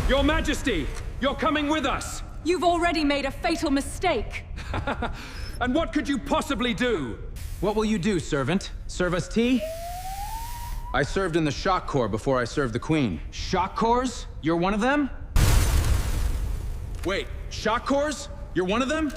Your Majesty, you're coming with us! You've already made a fatal mistake. And what could you possibly do? What will you do, servant? Serve us tea? I served in the shock corps before I served the Queen. Shock corps? You're one of them? Wait, shock corps? You're one of them?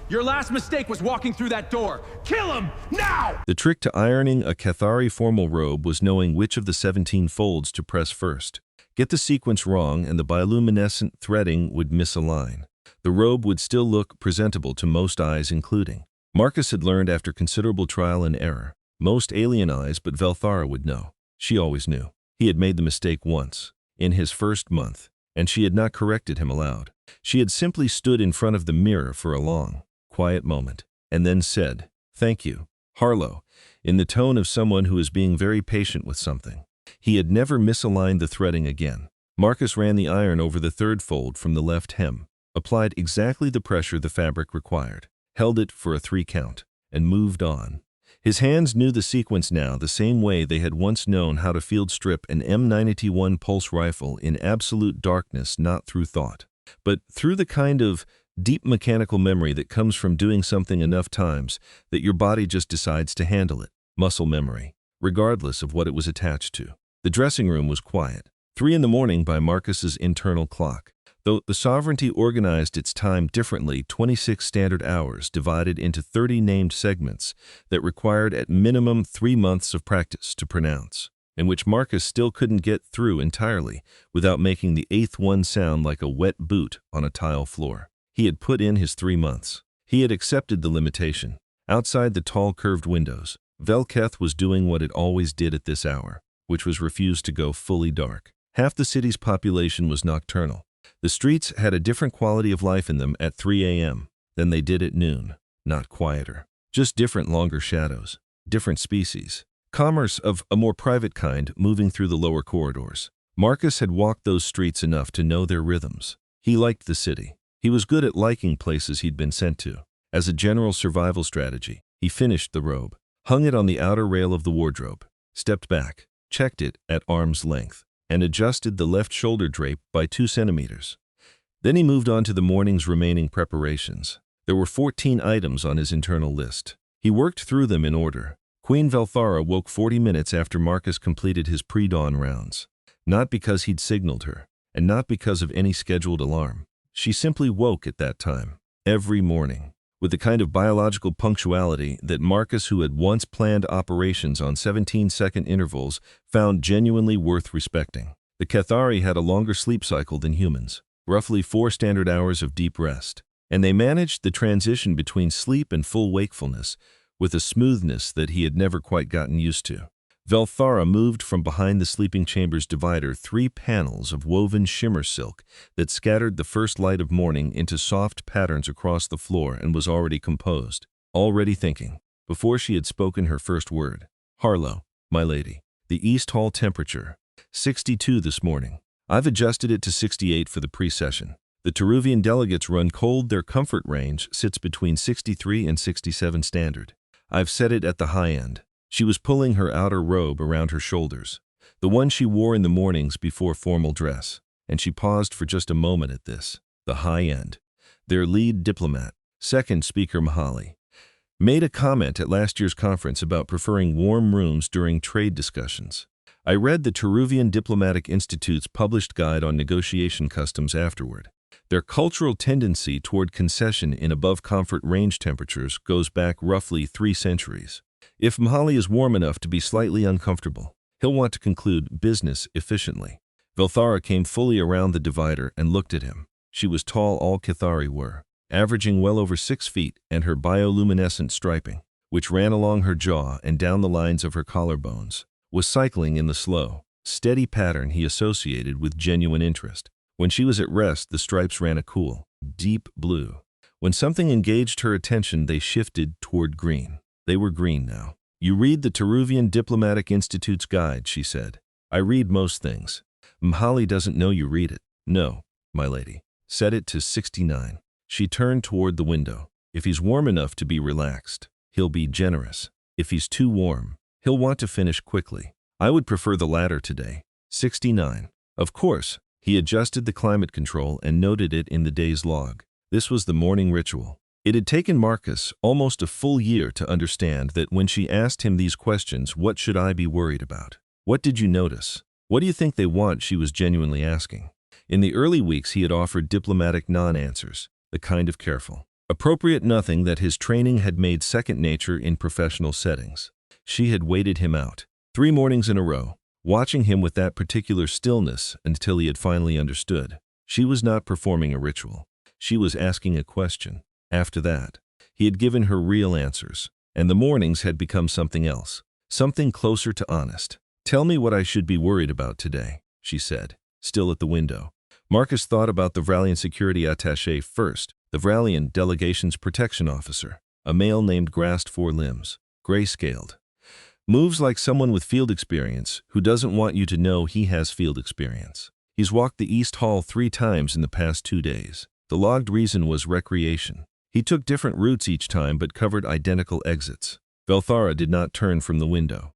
Your last mistake was walking through that door. Kill him, now! The trick to ironing a Cathari formal robe was knowing which of the 17 folds to press first. Get the sequence wrong and the bioluminescent threading would misalign. The robe would still look presentable to most eyes, including. Marcus had learned after considerable trial and error. Most alien eyes, but Velthara would know. She always knew. He had made the mistake once, in his first month, and she had not corrected him aloud. She had simply stood in front of the mirror for a long, quiet moment, and then said, "Thank you, Harlow," in the tone of someone who is being very patient with something. He had never misaligned the threading again. Marcus ran the iron over the third fold from the left hem, applied exactly the pressure the fabric required, held it for a 3 count, and moved on. His hands knew the sequence now the same way they had once known how to field strip an M91 pulse rifle in absolute darkness, not through thought, but through the kind of deep mechanical memory that comes from doing something enough times that your body just decides to handle it. Muscle memory, regardless of what it was attached to. The dressing room was quiet. 3 in the morning by Marcus's internal clock. Though the sovereignty organized its time differently, 26 standard hours divided into 30 named segments that required at minimum 3 months of practice to pronounce, and which Marcus still couldn't get through entirely without making the 8th one sound like a wet boot on a tile floor. He had put in his 3 months. He had accepted the limitation. Outside the tall curved windows, Velketh was doing what it always did at this hour, which was refuse to go fully dark. Half the city's population was nocturnal. The streets had a different quality of life in them at 3 a.m. than they did at noon, not quieter. Just different longer shadows, different species. Commerce of a more private kind moving through the lower corridors. Marcus had walked those streets enough to know their rhythms. He liked the city. He was good at liking places he'd been sent to. As a general survival strategy, he finished the robe, hung it on the outer rail of the wardrobe, stepped back, checked it at arm's length, and adjusted the left shoulder drape by 2 centimeters. Then he moved on to the morning's remaining preparations. There were 14 items on his internal list. He worked through them in order. Queen Velthara woke 40 minutes after Marcus completed his pre-dawn rounds. Not because he'd signaled her, and not because of any scheduled alarm. She simply woke at that time, every morning, with the kind of biological punctuality that Marcus, who had once planned operations on 17-second intervals, found genuinely worth respecting. The Cathari had a longer sleep cycle than humans, roughly 4 standard hours of deep rest, and they managed the transition between sleep and full wakefulness with a smoothness that he had never quite gotten used to. Velthara moved from behind the sleeping chamber's divider 3 panels of woven shimmer silk that scattered the first light of morning into soft patterns across the floor and was already composed, already thinking, before she had spoken her first word. "Harlow, my lady, the East Hall temperature, 62 this morning. I've adjusted it to 68 for the pre-session. The Teruvian delegates run cold. Their comfort range sits between 63 and 67 standard. I've set it at the high end." She was pulling her outer robe around her shoulders, the one she wore in the mornings before formal dress, and she paused for just a moment at this. The high end. Their lead diplomat, second speaker Mahali, made a comment at last year's conference about preferring warm rooms during trade discussions. I read the Teruvian Diplomatic Institute's published guide on negotiation customs afterward. Their cultural tendency toward concession in above comfort range temperatures goes back roughly 3 centuries. If Mahali is warm enough to be slightly uncomfortable, he'll want to conclude business efficiently. Velthara came fully around the divider and looked at him. She was tall, all Cathari were, averaging well over 6 feet, and her bioluminescent striping, which ran along her jaw and down the lines of her collarbones, was cycling in the slow, steady pattern he associated with genuine interest. When she was at rest, the stripes ran a cool, deep blue. When something engaged her attention, they shifted toward green. They were green now. "You read the Teruvian Diplomatic Institute's guide," she said. "I read most things. Mahali doesn't know you read it." "No, my lady." "Set it to 69. She turned toward the window. "If he's warm enough to be relaxed, he'll be generous. If he's too warm, he'll want to finish quickly. I would prefer the latter today." 69. Of course, He adjusted the climate control and noted it in the day's log. This was the morning ritual. It had taken Marcus almost a full year to understand that when she asked him these questions, "What should I be worried about? What did you notice? What do you think they want?" she was genuinely asking. In the early weeks, he had offered diplomatic non-answers, the kind of careful, appropriate nothing that his training had made second nature in professional settings. She had waited him out 3 mornings in a row, watching him with that particular stillness until he had finally understood. She was not performing a ritual. She was asking a question. After that, he had given her real answers, and the mornings had become something else, something closer to honest. "Tell me what I should be worried about today," she said, still at the window. Marcus thought about the Vralian security attaché first, the Vralian delegation's protection officer, a male named Grasped 4 Limbs, gray-scaled. Moves like someone with field experience who doesn't want you to know he has field experience. He's walked the East Hall 3 times in the past 2 days. The logged reason was recreation. He took different routes each time but covered identical exits. Velthara did not turn from the window.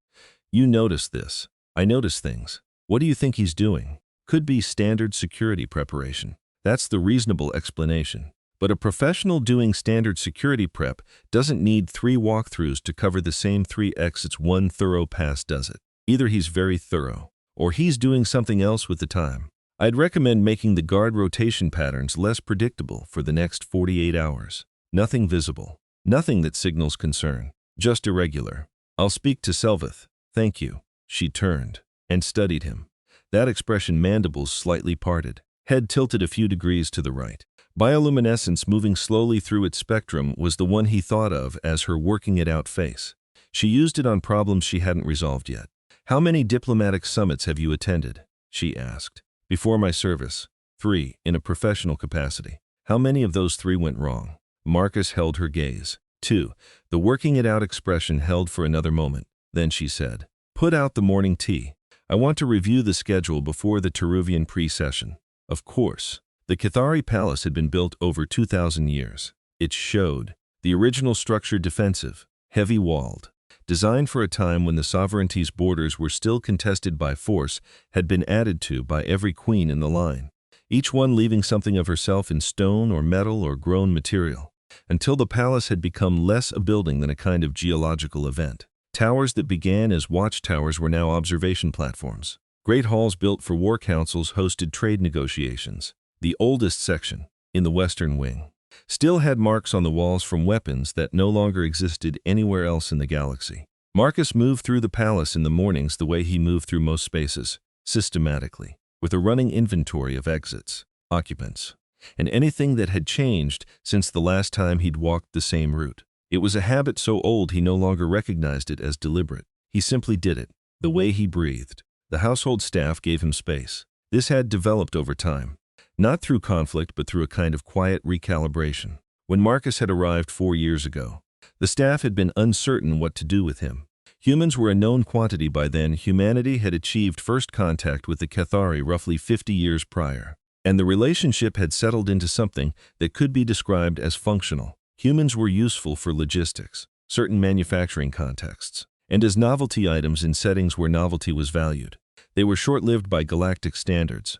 "You noticed this. I notice things. What do you think he's doing?" Could be standard security preparation. That's the reasonable explanation. But a professional doing standard security prep doesn't need 3 walkthroughs to cover the same 3 exits. 1 thorough pass does it. Either he's very thorough, or he's doing something else with the time. I'd recommend making the guard rotation patterns less predictable for the next 48 hours. Nothing visible. Nothing that signals concern. Just irregular. "I'll speak to Selveth. Thank you." She turned and studied him. That expression, mandibles slightly parted, head tilted a few degrees to the right. Bioluminescence moving slowly through its spectrum was the one he thought of as her working-it-out face. She used it on problems she hadn't resolved yet. "How many diplomatic summits have you attended?" she asked. "Before my service, 3, in a professional capacity." "How many of those 3 went wrong?" Marcus held her gaze. 2. The working-it-out expression held for another moment. Then she said, "Put out the morning tea. I want to review the schedule before the Teruvian pre-session." Of course. The Cathari Palace had been built over 2,000 years. It showed. The original structure defensive, heavy-walled, designed for a time when the sovereignty's borders were still contested by force, had been added to by every queen in the line, each one leaving something of herself in stone or metal or grown material, until the palace had become less a building than a kind of geological event. Towers that began as watchtowers were now observation platforms. Great halls built for war councils hosted trade negotiations. The oldest section, in the western wing, still had marks on the walls from weapons that no longer existed anywhere else in the galaxy. Marcus moved through the palace in the mornings the way he moved through most spaces, systematically, with a running inventory of exits, occupants, and anything that had changed since the last time he'd walked the same route. It was a habit so old he no longer recognized it as deliberate. He simply did it, the way he breathed. The household staff gave him space. This had developed over time. Not through conflict, but through a kind of quiet recalibration. When Marcus had arrived 4 years ago, the staff had been uncertain what to do with him. Humans were a known quantity by then. Humanity had achieved first contact with the Cathari roughly 50 years prior, and the relationship had settled into something that could be described as functional. Humans were useful for logistics, certain manufacturing contexts, and as novelty items in settings where novelty was valued. They were short-lived by galactic standards,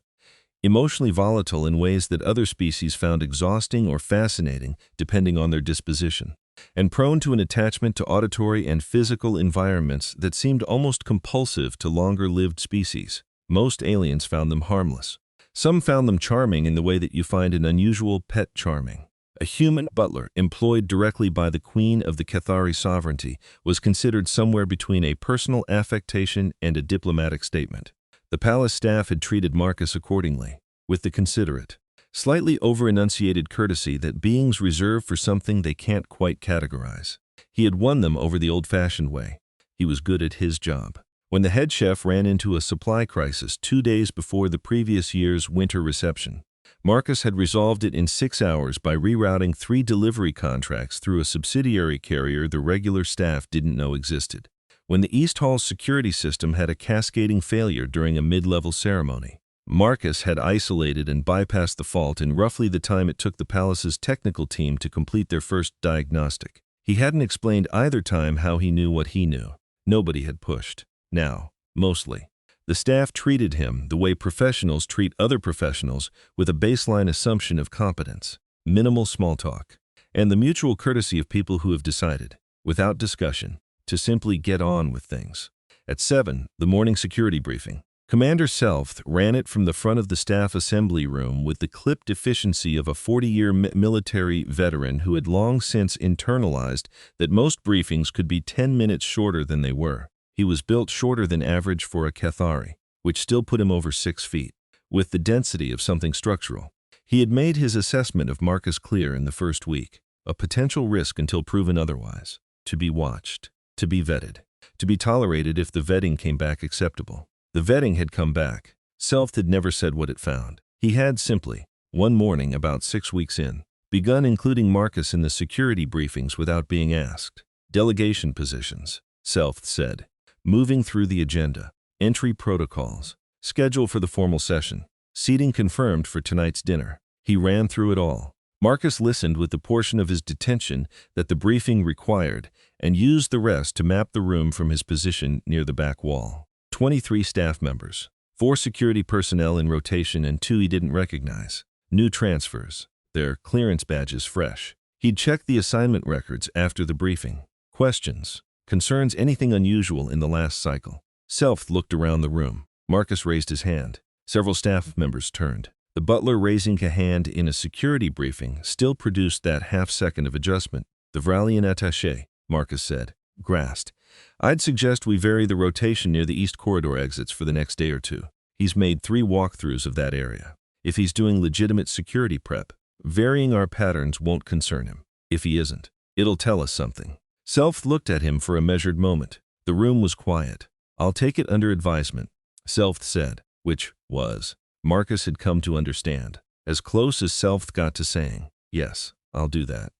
emotionally volatile in ways that other species found exhausting or fascinating depending on their disposition, and prone to an attachment to auditory and physical environments that seemed almost compulsive to longer-lived species. Most aliens found them harmless. Some found them charming in the way that you find an unusual pet charming. A human butler employed directly by the Queen of the Cathari sovereignty was considered somewhere between a personal affectation and a diplomatic statement. The palace staff had treated Marcus accordingly, with the considerate, slightly over-enunciated courtesy that beings reserve for something they can't quite categorize. He had won them over the old-fashioned way. He was good at his job. When the head chef ran into a supply crisis 2 days before the previous year's winter reception, Marcus had resolved it in 6 hours by rerouting 3 delivery contracts through a subsidiary carrier the regular staff didn't know existed. When the East Hall's security system had a cascading failure during a mid-level ceremony, Marcus had isolated and bypassed the fault in roughly the time it took the palace's technical team to complete their first diagnostic. He hadn't explained either time how he knew what he knew. Nobody had pushed. Now, mostly, The staff treated him the way professionals treat other professionals, with a baseline assumption of competence, minimal small talk, and the mutual courtesy of people who have decided, without discussion, to simply get on with things. At 7, the morning security briefing. Commander Self ran it from the front of the staff assembly room with the clipped efficiency of a 40-year military veteran who had long since internalized that most briefings could be 10 minutes shorter than they were. He was built shorter than average for a Cathari, which still put him over 6 feet, with the density of something structural. He had made his assessment of Marcus clear in the first week, a potential risk until proven otherwise, to be watched, to be vetted, to be tolerated if the vetting came back acceptable. The vetting had come back. Self had never said what it found. He had simply, one morning about 6 weeks in, begun including Marcus in the security briefings without being asked. Delegation positions, Self said. Moving through the agenda, entry protocols, schedule for the formal session, seating confirmed for tonight's dinner. He ran through it all. Marcus listened with the portion of his detention that the briefing required and used the rest to map the room from his position near the back wall. 23 staff members, 4 security personnel in rotation and 2 he didn't recognize. New transfers, their clearance badges fresh. He'd checked the assignment records after the briefing. Questions, concerns, anything unusual in the last cycle. Self looked around the room. Marcus raised his hand. Several staff members turned. The butler raising a hand in a security briefing still produced that half-second of adjustment. The Vralian attaché, Marcus said, grasped. I'd suggest we vary the rotation near the east corridor exits for the next day or 2. He's made 3 walkthroughs of that area. If he's doing legitimate security prep, varying our patterns won't concern him. If he isn't, it'll tell us something. Self looked at him for a measured moment. The room was quiet. I'll take it under advisement, Self said, which was, Marcus had come to understand, as close as Self got to saying, yes, I'll do that.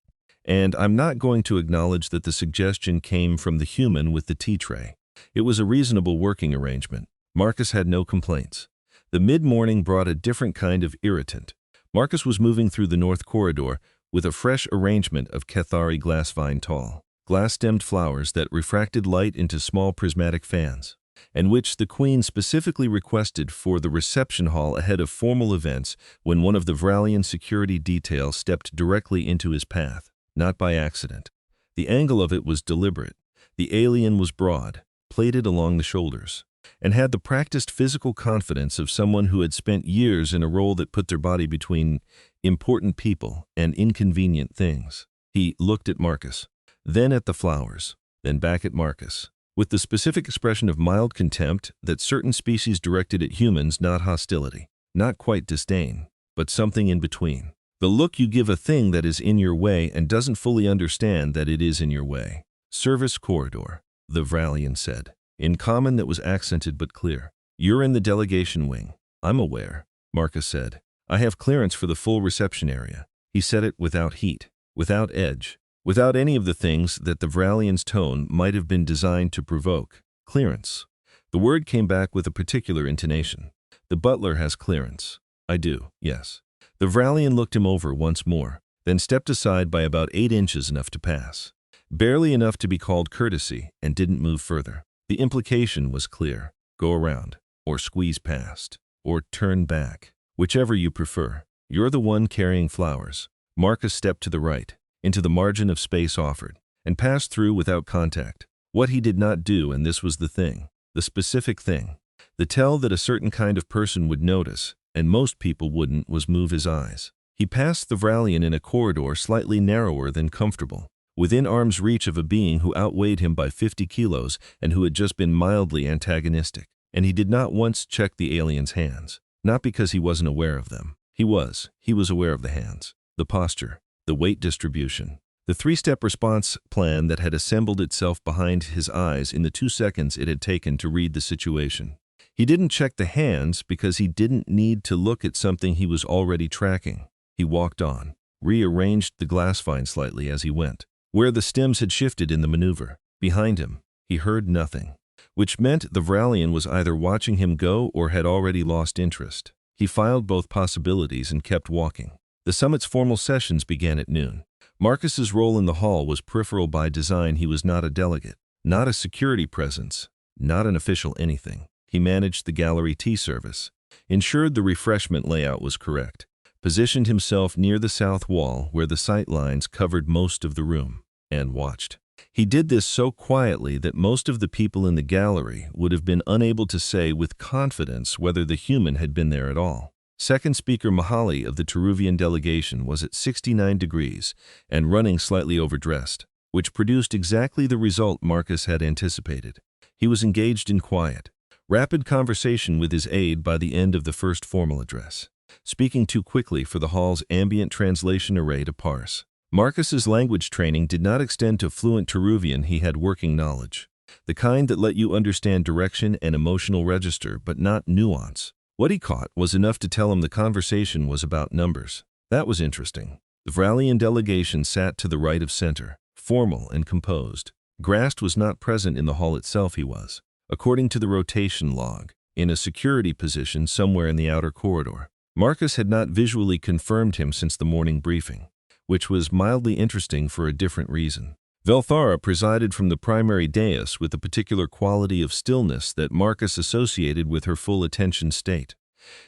And I'm not going to acknowledge that the suggestion came from the human with the tea tray. It was a reasonable working arrangement. Marcus had no complaints. The mid-morning brought a different kind of irritant. Marcus was moving through the north corridor with a fresh arrangement of Cathari glass vine tall, glass-stemmed flowers that refracted light into small prismatic fans, and which the Queen specifically requested for the reception hall ahead of formal events when one of the Vralian security detail stepped directly into his path, not by accident. The angle of it was deliberate. The alien was broad, plated along the shoulders, and had the practiced physical confidence of someone who had spent years in a role that put their body between important people and inconvenient things. He looked at Marcus, then at the flowers, then back at Marcus, with the specific expression of mild contempt that certain species directed at humans, not hostility, not quite disdain, but something in between. The look you give a thing that is in your way and doesn't fully understand that it is in your way. Service corridor, the Vralian said, in common that was accented but clear. You're in the delegation wing. I'm aware, Marcus said. I have clearance for the full reception area. He said it without heat, without edge, without any of the things that the Vralian's tone might have been designed to provoke. Clearance. The word came back with a particular intonation. The butler has clearance. I do, yes. The Vralian looked him over once more, then stepped aside by about 8 inches, enough to pass. Barely enough to be called courtesy, and didn't move further. The implication was clear. Go around, or squeeze past, or turn back. Whichever you prefer. You're the one carrying flowers. Marcus stepped to the right, into the margin of space offered, and passed through without contact. What he did not do, and this was the thing, the specific thing, the tell that a certain kind of person would notice, and most people wouldn't, was move his eyes. He passed the Vralian in a corridor slightly narrower than comfortable, within arm's reach of a being who outweighed him by 50 kilos and who had just been mildly antagonistic. And he did not once check the alien's hands. Not because he wasn't aware of them. He was aware of the hands, the posture, the weight distribution, the 3-step response plan that had assembled itself behind his eyes in the 2 seconds it had taken to read the situation. He didn't check the hands because he didn't need to look at something he was already tracking. He walked on, rearranged the glass vine slightly as he went, where the stems had shifted in the maneuver. Behind him, he heard nothing, which meant the Vralian was either watching him go or had already lost interest. He filed both possibilities and kept walking. The summit's formal sessions began at noon. Marcus's role in the hall was peripheral by design. He was not a delegate, not a security presence, not an official anything. He managed the gallery tea service, ensured the refreshment layout was correct, positioned himself near the south wall where the sight lines covered most of the room, and watched. He did this so quietly that most of the people in the gallery would have been unable to say with confidence whether the human had been there at all. Second speaker Mahali of the Teruvian delegation was at 69 degrees and running slightly overdressed, which produced exactly the result Marcus had anticipated. He was engaged in quiet, rapid conversation with his aide by the end of the first formal address, speaking too quickly for the hall's ambient translation array to parse. Marcus's language training did not extend to fluent Teruvian. He had working knowledge, the kind that let you understand direction and emotional register but not nuance. What he caught was enough to tell him the conversation was about numbers. That was interesting. The Vralian delegation sat to the right of center, formal and composed. Grast was not present in the hall itself. He was, according to the rotation log, in a security position somewhere in the outer corridor. Marcus had not visually confirmed him since the morning briefing, which was mildly interesting for a different reason. Velthara presided from the primary dais with a particular quality of stillness that Marcus associated with her full attention state.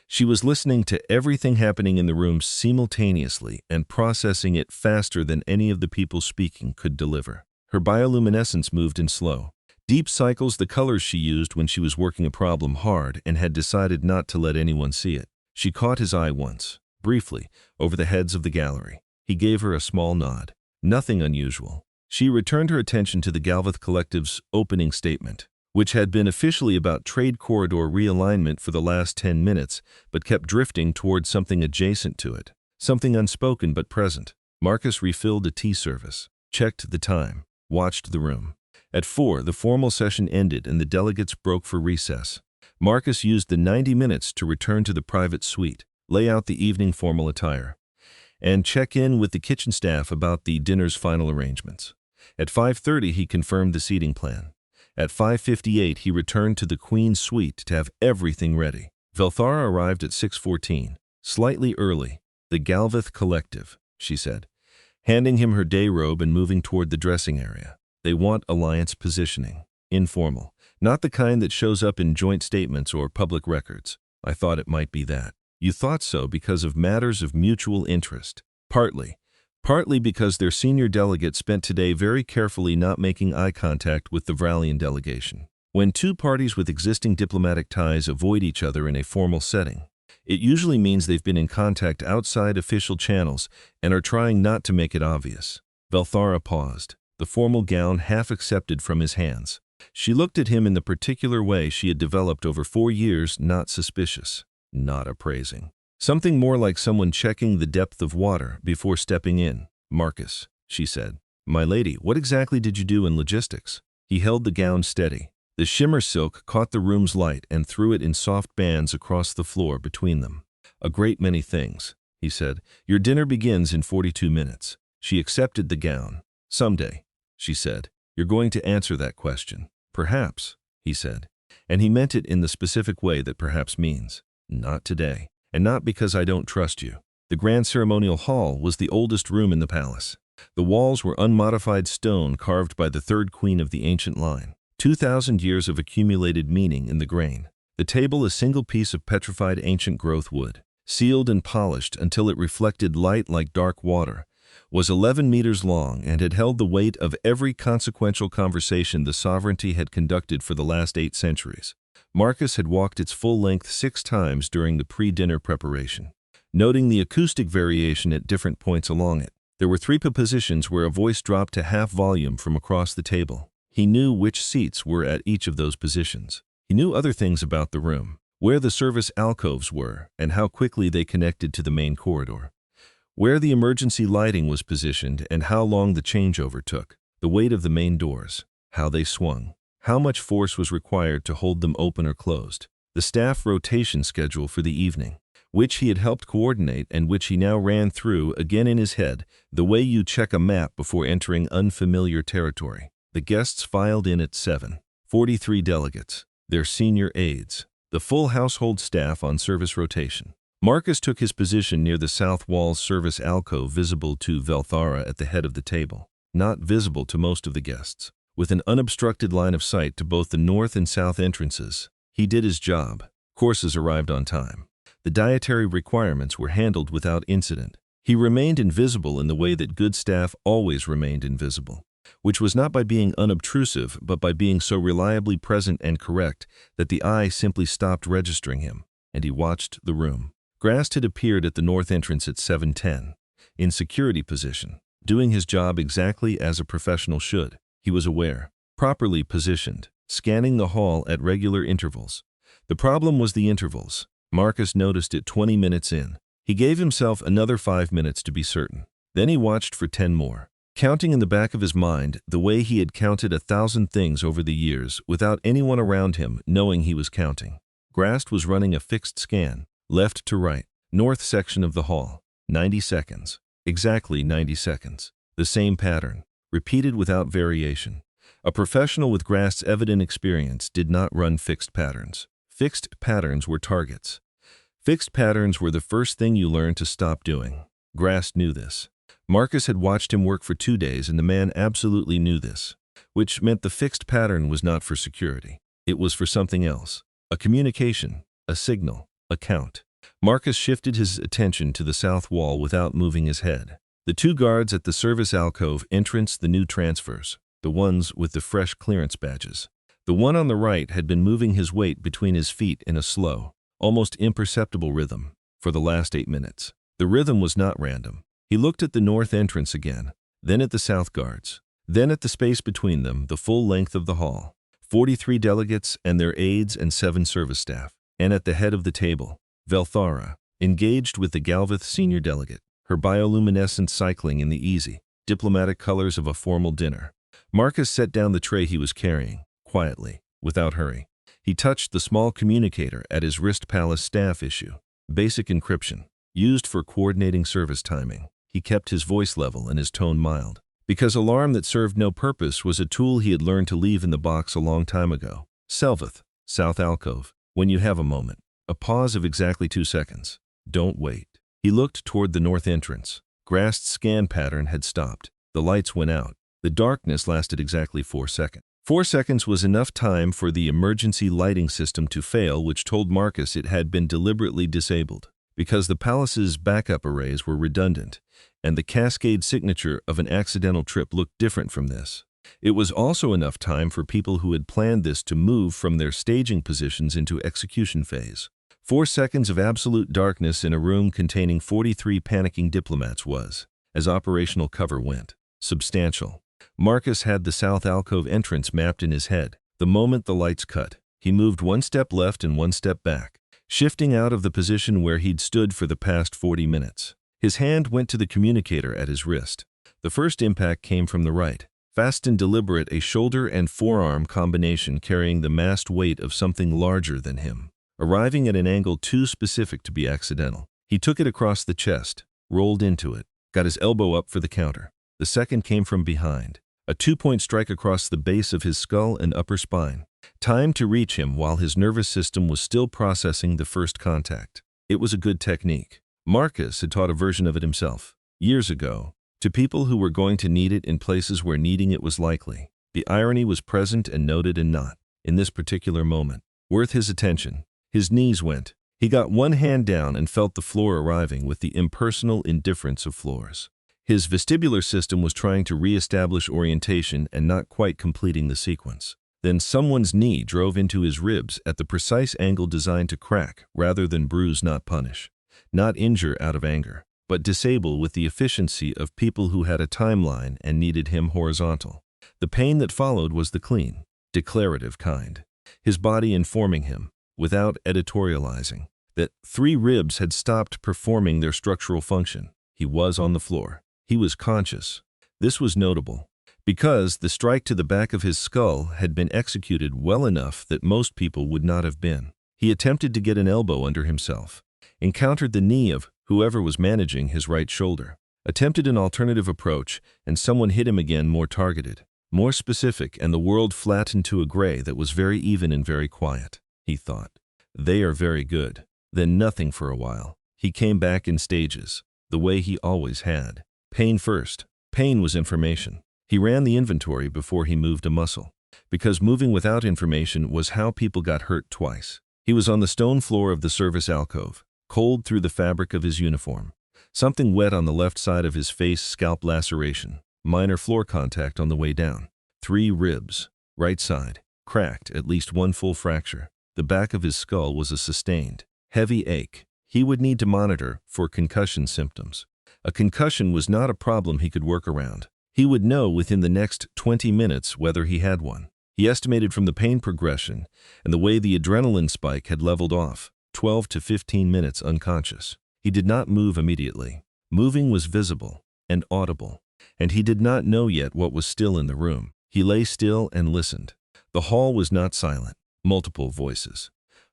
She was listening to everything happening in the room simultaneously and processing it faster than any of the people speaking could deliver. Her bioluminescence moved in slow, deep cycles, the colors she used when she was working a problem hard and had decided not to let anyone see it. She caught his eye once, briefly, over the heads of the gallery. He gave her a small nod. Nothing unusual. She returned her attention to the Galvath Collective's opening statement, which had been officially about trade corridor realignment for the last 10 minutes, but kept drifting towards something adjacent to it, something unspoken but present. Marcus refilled a tea service, checked the time, watched the room. At 4, the formal session ended and the delegates broke for recess. Marcus used the 90 minutes to return to the private suite, lay out the evening formal attire, and check in with the kitchen staff about the dinner's final arrangements. At 5:30, he confirmed the seating plan. At 5:58, he returned to the Queen's suite to have everything ready. Velthara arrived at 6:14, slightly early. "The Galvath Collective," she said, handing him her day robe and moving toward the dressing area. "They want alliance positioning. Informal. Not the kind that shows up in joint statements or public records." "I thought it might be that." "You thought so because of matters of mutual interest." "Partly. Partly because their senior delegate spent today very carefully not making eye contact with the Vralian delegation. When two parties with existing diplomatic ties avoid each other in a formal setting, it usually means they've been in contact outside official channels and are trying not to make it obvious." Velthara paused, the formal gown half accepted from his hands. She looked at him in the particular way she had developed over 4 years, not suspicious, not appraising. Something more like someone checking the depth of water before stepping in. "Marcus," she said. "My lady, what exactly did you do in logistics?" He held the gown steady. The shimmer silk caught the room's light and threw it in soft bands across the floor between them. "A great many things," he said. "Your dinner begins in 42 minutes. She accepted the gown. "Someday," she said, "you're going to answer that question." "Perhaps," he said. And he meant it in the specific way that perhaps means. "Not today. And not because I don't trust you." The Grand Ceremonial Hall was the oldest room in the palace. The walls were unmodified stone carved by the third queen of the ancient line. 2,000 years of accumulated meaning in the grain. The table, a single piece of petrified ancient growth wood, sealed and polished until it reflected light like dark water, was 11 meters long and had held the weight of every consequential conversation the sovereignty had conducted for the last 8 centuries. Marcus had walked its full length 6 times during the pre-dinner preparation, noting the acoustic variation at different points along it. There were 3 positions where a voice dropped to half volume from across the table. He knew which seats were at each of those positions. He knew other things about the room, where the service alcoves were and how quickly they connected to the main corridor, where the emergency lighting was positioned and how long the changeover took, the weight of the main doors, how they swung, how much force was required to hold them open or closed, the staff rotation schedule for the evening, which he had helped coordinate and which he now ran through again in his head, the way you check a map before entering unfamiliar territory. The guests filed in at 7. 43 delegates, their senior aides, the full household staff on service rotation. Marcus took his position near the south wall's service alcove, visible to Velthara at the head of the table, not visible to most of the guests, with an unobstructed line of sight to both the north and south entrances. He did his job. Courses arrived on time. The dietary requirements were handled without incident. He remained invisible in the way that good staff always remained invisible, which was not by being unobtrusive, but by being so reliably present and correct that the eye simply stopped registering him, and he watched the room. Grast had appeared at the north entrance at 7:10, in security position, doing his job exactly as a professional should. He was aware, properly positioned, scanning the hall at regular intervals. The problem was the intervals. Marcus noticed it 20 minutes in. He gave himself another 5 minutes to be certain. Then he watched for 10 more, counting in the back of his mind the way he had counted 1,000 things over the years without anyone around him knowing he was counting. Grast was running a fixed scan, left to right, north section of the hall. 90 seconds. Exactly 90 seconds. The same pattern, repeated without variation. A professional with Grast's evident experience did not run fixed patterns. Fixed patterns were targets. Fixed patterns were the first thing you learned to stop doing. Grast knew this. Marcus had watched him work for 2 days, and the man absolutely knew this, which meant the fixed pattern was not for security. It was for something else. A communication, a signal, a count. Marcus shifted his attention to the south wall without moving his head. The 2 guards at the service alcove entranced the new transfers, the ones with the fresh clearance badges. The one on the right had been moving his weight between his feet in a slow, almost imperceptible rhythm for the last 8 minutes. The rhythm was not random. He looked at the north entrance again, then at the south guards, then at the space between them, the full length of the hall. 43 delegates and their aides and 7 service staff. And at the head of the table, Velthara, engaged with the Galvith senior delegate, her bioluminescent cycling in the easy, diplomatic colors of a formal dinner. Marcus set down the tray he was carrying, quietly, without hurry. He touched the small communicator at his wrist palace staff issue. Basic encryption, used for coordinating service timing. He kept his voice level and his tone mild, because alarm that served no purpose was a tool he had learned to leave in the box a long time ago. Selveth, South Alcove. When you have a moment. A pause of exactly 2 seconds. Don't wait. He looked toward the north entrance. Grast's scan pattern had stopped. The lights went out. The darkness lasted exactly 4 seconds. 4 seconds was enough time for the emergency lighting system to fail, which told Marcus it had been deliberately disabled, because the palace's backup arrays were redundant, and the cascade signature of an accidental trip looked different from this. It was also enough time for people who had planned this to move from their staging positions into execution phase. 4 seconds of absolute darkness in a room containing 43 panicking diplomats was, as operational cover went, substantial. Marcus had the south alcove entrance mapped in his head. The moment the lights cut, he moved 1 step left and 1 step back, shifting out of the position where he'd stood for the past 40 minutes. His hand went to the communicator at his wrist. The first impact came from the right. Fast and deliberate, a shoulder and forearm combination carrying the massed weight of something larger than him, arriving at an angle too specific to be accidental. He took it across the chest, rolled into it, got his elbow up for the counter. The second came from behind, a 2-point strike across the base of his skull and upper spine. Time to reach him while his nervous system was still processing the first contact. It was a good technique. Marcus had taught a version of it himself, years ago, to people who were going to need it in places where needing it was likely. The irony was present and noted and not, in this particular moment, worth his attention. His knees went. He got one hand down and felt the floor arriving with the impersonal indifference of floors. His vestibular system was trying to re-establish orientation and not quite completing the sequence. Then someone's knee drove into his ribs at the precise angle designed to crack rather than bruise, not punish. Not injure out of anger, but disable with the efficiency of people who had a timeline and needed him horizontal. The pain that followed was the clean, declarative kind. His body informing him, without editorializing, that 3 ribs had stopped performing their structural function. He was on the floor. He was conscious. This was notable, because the strike to the back of his skull had been executed well enough that most people would not have been. He attempted to get an elbow under himself, encountered the knee of whoever was managing his right shoulder, attempted an alternative approach, and someone hit him again, more targeted, more specific, and the world flattened to a gray that was very even and very quiet. He thought, they are very good. Then nothing for a while. He came back in stages, the way he always had. Pain first. Pain was information. He ran the inventory before he moved a muscle. because moving without information was how people got hurt twice. He was on the stone floor of the service alcove, cold through the fabric of his uniform. Something wet on the left side of his face, scalp laceration, minor floor contact on the way down. 3 ribs, right side, cracked, at least 1 full fracture. The back of his skull was a sustained, heavy ache. He would need to monitor for concussion symptoms. A concussion was not a problem he could work around. He would know within the next 20 minutes whether he had one. He estimated from the pain progression and the way the adrenaline spike had leveled off, 12 to 15 minutes unconscious. He did not move immediately. Moving was visible and audible, and he did not know yet what was still in the room. He lay still and listened. The hall was not silent. Multiple voices,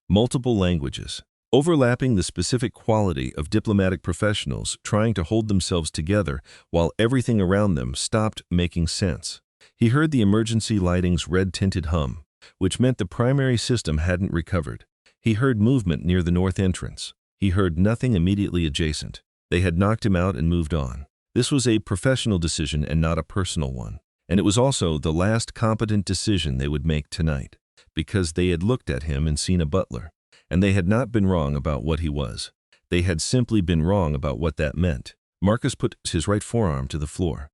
multiple languages, overlapping the specific quality of diplomatic professionals trying to hold themselves together while everything around them stopped making sense. He heard the emergency lighting's red-tinted hum, which meant the primary system hadn't recovered. He heard movement near the north entrance. He heard nothing immediately adjacent. They had knocked him out and moved on. This was a professional decision and not a personal one. And it was also the last competent decision they would make tonight, because they had looked at him and seen a butler. And they had not been wrong about what he was. They had simply been wrong about what that meant. Marcus put his right forearm to the floor,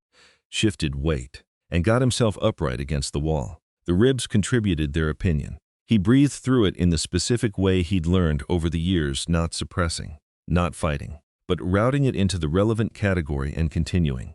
shifted weight, and got himself upright against the wall. The ribs contributed their opinion. He breathed through it in the specific way he'd learned over the years, not suppressing, not fighting, but routing it into the relevant category and continuing.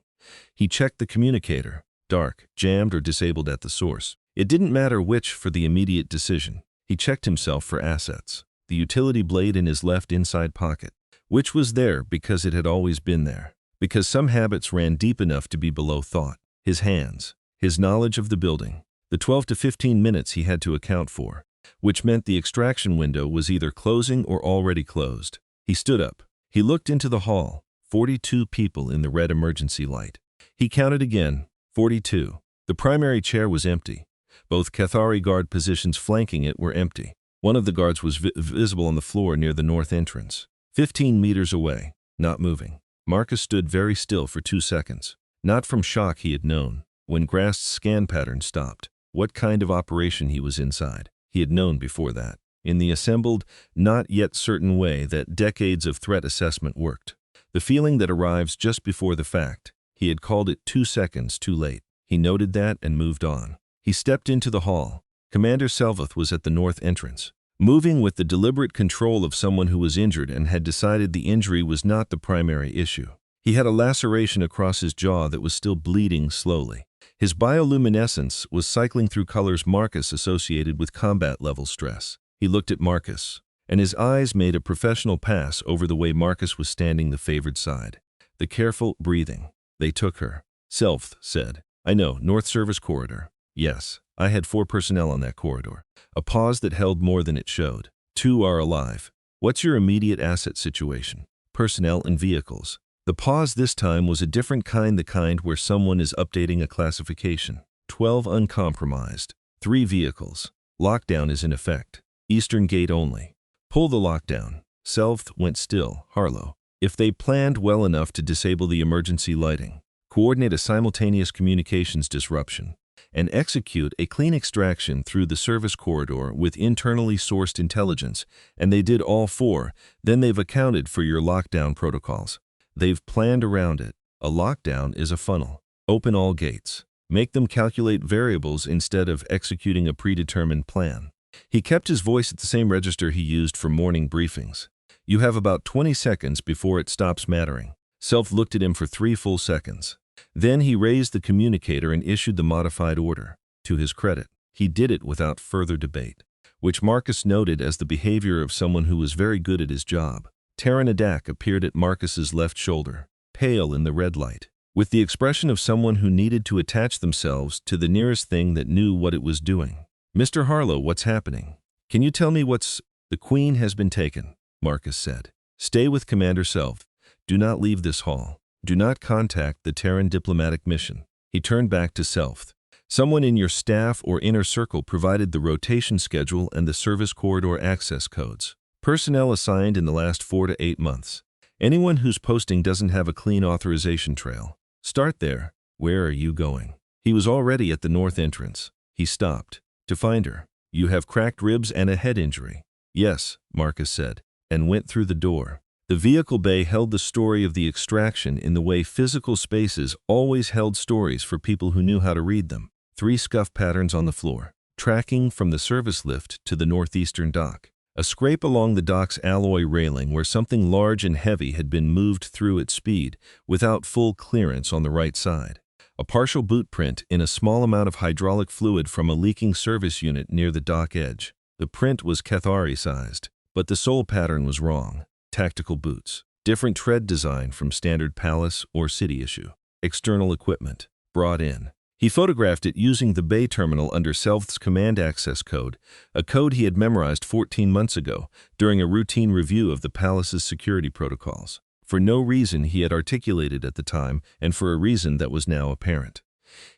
He checked the communicator, dark, jammed or disabled at the source. It didn't matter which for the immediate decision. He checked himself for assets. The utility blade in his left inside pocket, which was there because it had always been there, because some habits ran deep enough to be below thought. His hands, his knowledge of the building, the 12 to 15 minutes he had to account for, which meant the extraction window was either closing or already closed. He stood up. He looked into the hall, 42 people in the red emergency light. He counted again, 42. The primary chair was empty. Both Cathari guard positions flanking it were empty. One of the guards was visible on the floor near the north entrance, 15 meters away, not moving. Marcus stood very still for 2 seconds. Not from shock he had known, when Grast's scan pattern stopped, what kind of operation he was inside. He had known before that, in the assembled, not yet certain way that decades of threat assessment worked. The feeling that arrives just before the fact. He had called it 2 seconds too late. He noted that and moved on. He stepped into the hall. Commander Selveth was at the north entrance, moving with the deliberate control of someone who was injured and had decided the injury was not the primary issue. He had a laceration across his jaw that was still bleeding slowly. His bioluminescence was cycling through colors Marcus associated with combat-level stress. He looked at Marcus, and his eyes made a professional pass over the way Marcus was standing the favored side. The careful breathing. They took her. Selveth said, "I know, North Service Corridor. Yes, I had 4 personnel on that corridor." A pause that held more than it showed. 2 are alive. What's your immediate asset situation? Personnel and vehicles. The pause this time was a different kind, the kind where someone is updating a classification. 12 uncompromised. 3 vehicles. Lockdown is in effect. Eastern gate only. Pull the lockdown. Selveth went still. Harlow. If they planned well enough to disable the emergency lighting, coordinate a simultaneous communications disruption, and execute a clean extraction through the service corridor with internally sourced intelligence, and they did all 4, then they've accounted for your lockdown protocols. They've planned around it. A lockdown is a funnel. Open all gates. Make them calculate variables instead of executing a predetermined plan. He kept his voice at the same register he used for morning briefings. You have about 20 seconds before it stops mattering. Selveth looked at him for 3 full seconds. Then he raised the communicator and issued the modified order. To his credit, he did it without further debate, which Marcus noted as the behavior of someone who was very good at his job. Taran Adak appeared at Marcus's left shoulder, pale in the red light, with the expression of someone who needed to attach themselves to the nearest thing that knew what it was doing. "Mr. Harlow, what's happening? Can you tell me what's—" "The Queen has been taken," Marcus said. "Stay with Commander Selveth. Do not leave this hall. Do not contact the Terran diplomatic mission." He turned back to Selveth. "Someone in your staff or inner circle provided the rotation schedule and the service corridor access codes. Personnel assigned in the last 4 to 8 months. Anyone whose posting doesn't have a clean authorization trail. Start there. Where are you going?" He was already at the north entrance. He stopped. To find her. You have cracked ribs and a head injury. Yes, Marcus said, and went through the door. The vehicle bay held the story of the extraction in the way physical spaces always held stories for people who knew how to read them. 3 scuff patterns on the floor, tracking from the service lift to the northeastern dock. A scrape along the dock's alloy railing where something large and heavy had been moved through at speed without full clearance on the right side. A partial boot print in a small amount of hydraulic fluid from a leaking service unit near the dock edge. The print was Cathari-sized, but the sole pattern was wrong. Tactical boots. Different tread design from standard Palace or City issue. External equipment. Brought in. He photographed it using the bay terminal under Self's command access code, a code he had memorized 14 months ago during a routine review of the Palace's security protocols. For no reason he had articulated at the time, and for a reason that was now apparent.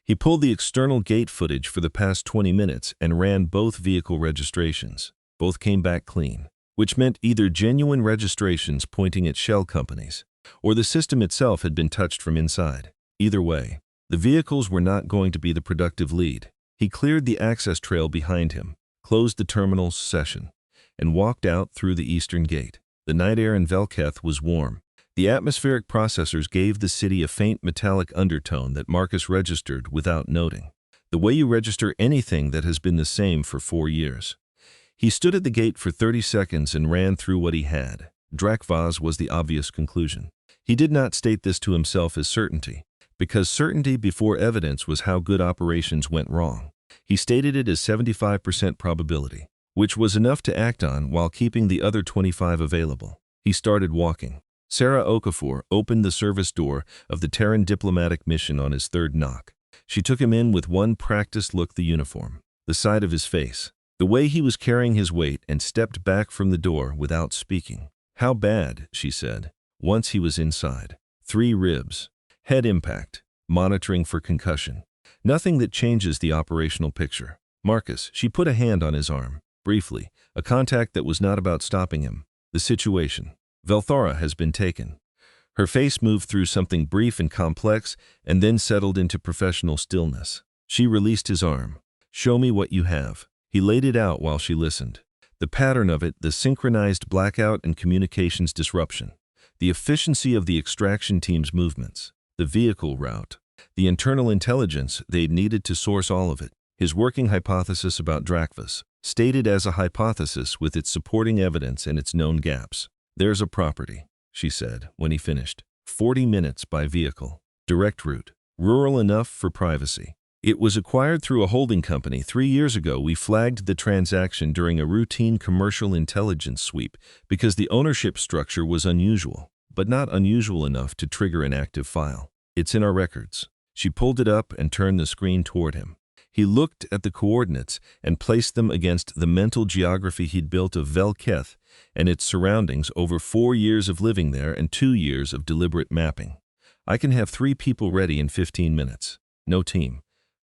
He pulled the external gate footage for the past 20 minutes and ran both vehicle registrations. Both came back clean, which meant either genuine registrations pointing at shell companies, or the system itself had been touched from inside. Either way, the vehicles were not going to be the productive lead. He cleared the access trail behind him, closed the terminal's session, and walked out through the eastern gate. The night air in Velketh was warm. The atmospheric processors gave the city a faint metallic undertone that Marcus registered without noting. The way you register anything that has been the same for 4 years. He stood at the gate for 30 seconds and ran through what he had. Drakvaz was the obvious conclusion. He did not state this to himself as certainty, because certainty before evidence was how good operations went wrong. He stated it as 75% probability, which was enough to act on while keeping the other 25 available. He started walking. Sarah Okafor opened the service door of the Terran diplomatic mission on his 3rd knock. She took him in with one practiced look: the uniform, the side of his face, the way he was carrying his weight, and stepped back from the door without speaking. How bad, she said, once he was inside. 3 ribs. Head impact. Monitoring for concussion. Nothing that changes the operational picture. Marcus, she put a hand on his arm. Briefly, a contact that was not about stopping him. The situation. Velthora has been taken. Her face moved through something brief and complex and then settled into professional stillness. She released his arm. Show me what you have. He laid it out while she listened. The pattern of it, the synchronized blackout and communications disruption, the efficiency of the extraction team's movements, the vehicle route, the internal intelligence they'd needed to source all of it. His working hypothesis about Drakvaz, stated as a hypothesis with its supporting evidence and its known gaps. There's a property, she said when he finished. 40 minutes by vehicle. Direct route. Rural enough for privacy. It was acquired through a holding company 3 years ago. We flagged the transaction during a routine commercial intelligence sweep because the ownership structure was unusual, but not unusual enough to trigger an active file. It's in our records. She pulled it up and turned the screen toward him. He looked at the coordinates and placed them against the mental geography he'd built of Velketh and its surroundings over 4 years of living there and 2 years of deliberate mapping. I can have 3 people ready in 15 minutes. No team.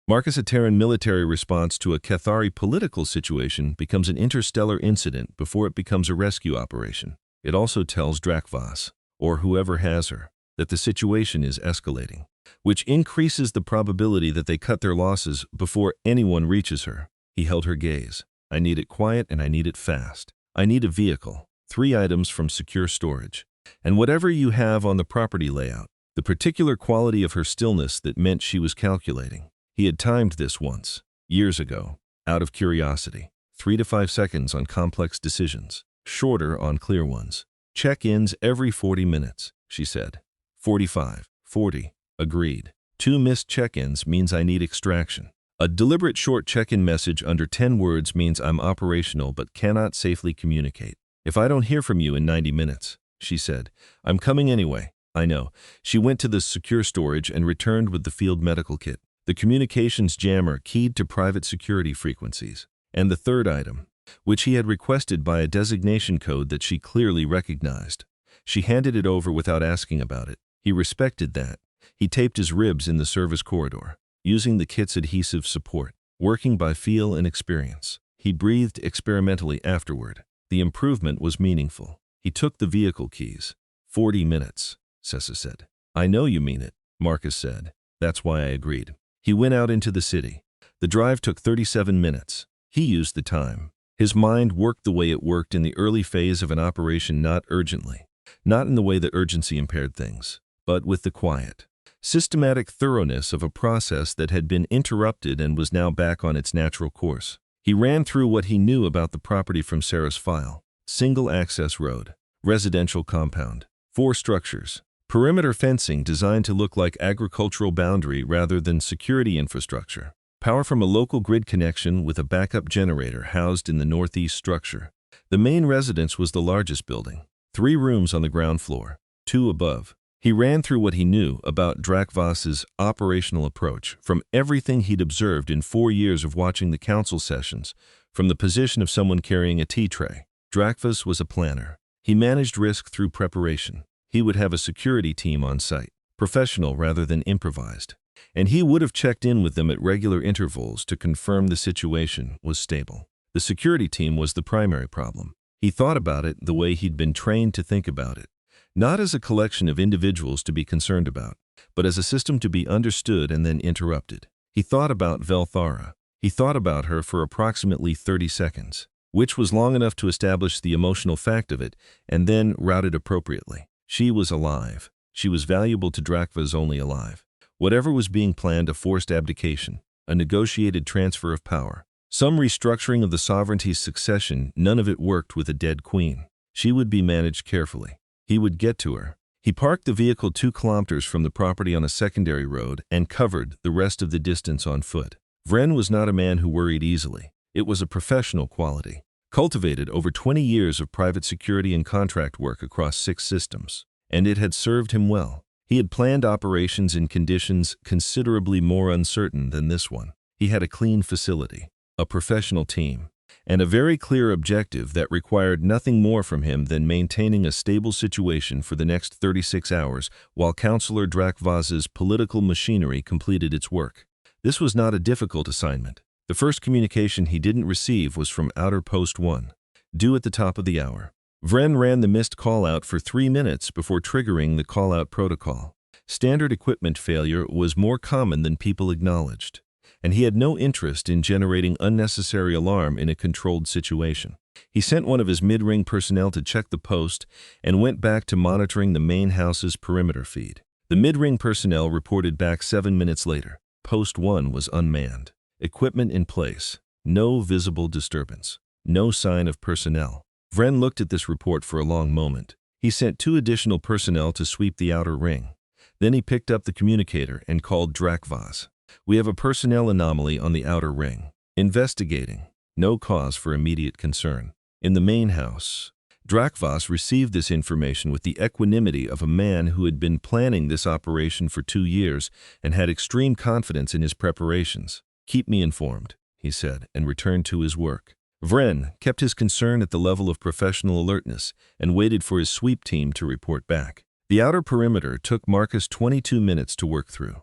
Marcus, a Terran military response to a Cathari political situation becomes an interstellar incident before it becomes a rescue operation. It also tells Drakvaz, or whoever has her, that the situation is escalating, which increases the probability that they cut their losses before anyone reaches her. He held her gaze. I need it quiet and I need it fast. I need a vehicle, 3 items from secure storage, and whatever you have on the property layout. The particular quality of her stillness that meant she was calculating. He had timed this once, years ago, out of curiosity. 3 to 5 seconds on complex decisions, shorter on clear ones. Check-ins every 40 minutes, she said. 45, 40, agreed. 2 missed check-ins means I need extraction. A deliberate short check-in message under 10 words means I'm operational but cannot safely communicate. If I don't hear from you in 90 minutes, she said, I'm coming anyway. I know. She went to the secure storage and returned with the field medical kit, the communications jammer keyed to private security frequencies, and the 3rd item, which he had requested by a designation code that she clearly recognized. She handed it over without asking about it. He respected that. He taped his ribs in the service corridor, using the kit's adhesive support, working by feel and experience. He breathed experimentally afterward. The improvement was meaningful. He took the vehicle keys. 40 minutes, Sessa said. I know you mean it, Marcus said. That's why I agreed. He went out into the city. The drive took 37 minutes. He used the time. His mind worked the way it worked in the early phase of an operation, not urgently. Not in the way that urgency impaired things, but with the quiet, systematic thoroughness of a process that had been interrupted and was now back on its natural course. He ran through what he knew about the property from Sarah's file. Single access road, residential compound, 4 structures, perimeter fencing designed to look like agricultural boundary rather than security infrastructure. Power from a local grid connection with a backup generator housed in the northeast structure. The main residence was the largest building. 3 rooms on the ground floor, 2 above. He ran through what he knew about Drakvas's operational approach from everything he'd observed in 4 years of watching the council sessions, from the position of someone carrying a tea tray. Drakvas was a planner. He managed risk through preparation. He would have a security team on site, professional rather than improvised. And he would have checked in with them at regular intervals to confirm the situation was stable. The security team was the primary problem. He thought about it the way he'd been trained to think about it. Not as a collection of individuals to be concerned about, but as a system to be understood and then interrupted. He thought about Velthara. He thought about her for approximately 30 seconds, which was long enough to establish the emotional fact of it and then route it appropriately. She was alive. She was valuable to Drakvas only alive. Whatever was being planned, a forced abdication, a negotiated transfer of power, some restructuring of the sovereignty's succession, none of it worked with a dead queen. She would be managed carefully. He would get to her. He parked the vehicle 2 kilometers from the property on a secondary road and covered the rest of the distance on foot. Vren was not a man who worried easily. It was a professional quality, cultivated over 20 years of private security and contract work across 6 systems, and it had served him well. He had planned operations in conditions considerably more uncertain than this one. He had a clean facility, a professional team, and a very clear objective that required nothing more from him than maintaining a stable situation for the next 36 hours while Councillor Drakvas's political machinery completed its work. This was not a difficult assignment. The first communication he didn't receive was from Outer Post 1, due at the top of the hour. Vren ran the missed call-out for 3 minutes before triggering the call-out protocol. Standard equipment failure was more common than people acknowledged, and he had no interest in generating unnecessary alarm in a controlled situation. He sent one of his mid-ring personnel to check the post and went back to monitoring the main house's perimeter feed. The mid-ring personnel reported back 7 minutes later. Post 1 was unmanned. Equipment in place. No visible disturbance. No sign of personnel. Vren looked at this report for a long moment. He sent 2 additional personnel to sweep the outer ring. Then he picked up the communicator and called Drakvas. We have a personnel anomaly on the outer ring. Investigating. No cause for immediate concern. In the main house. Drakvas received this information with the equanimity of a man who had been planning this operation for 2 years and had extreme confidence in his preparations. Keep me informed, he said, and returned to his work. Vren kept his concern at the level of professional alertness and waited for his sweep team to report back. The outer perimeter took Marcus 22 minutes to work through.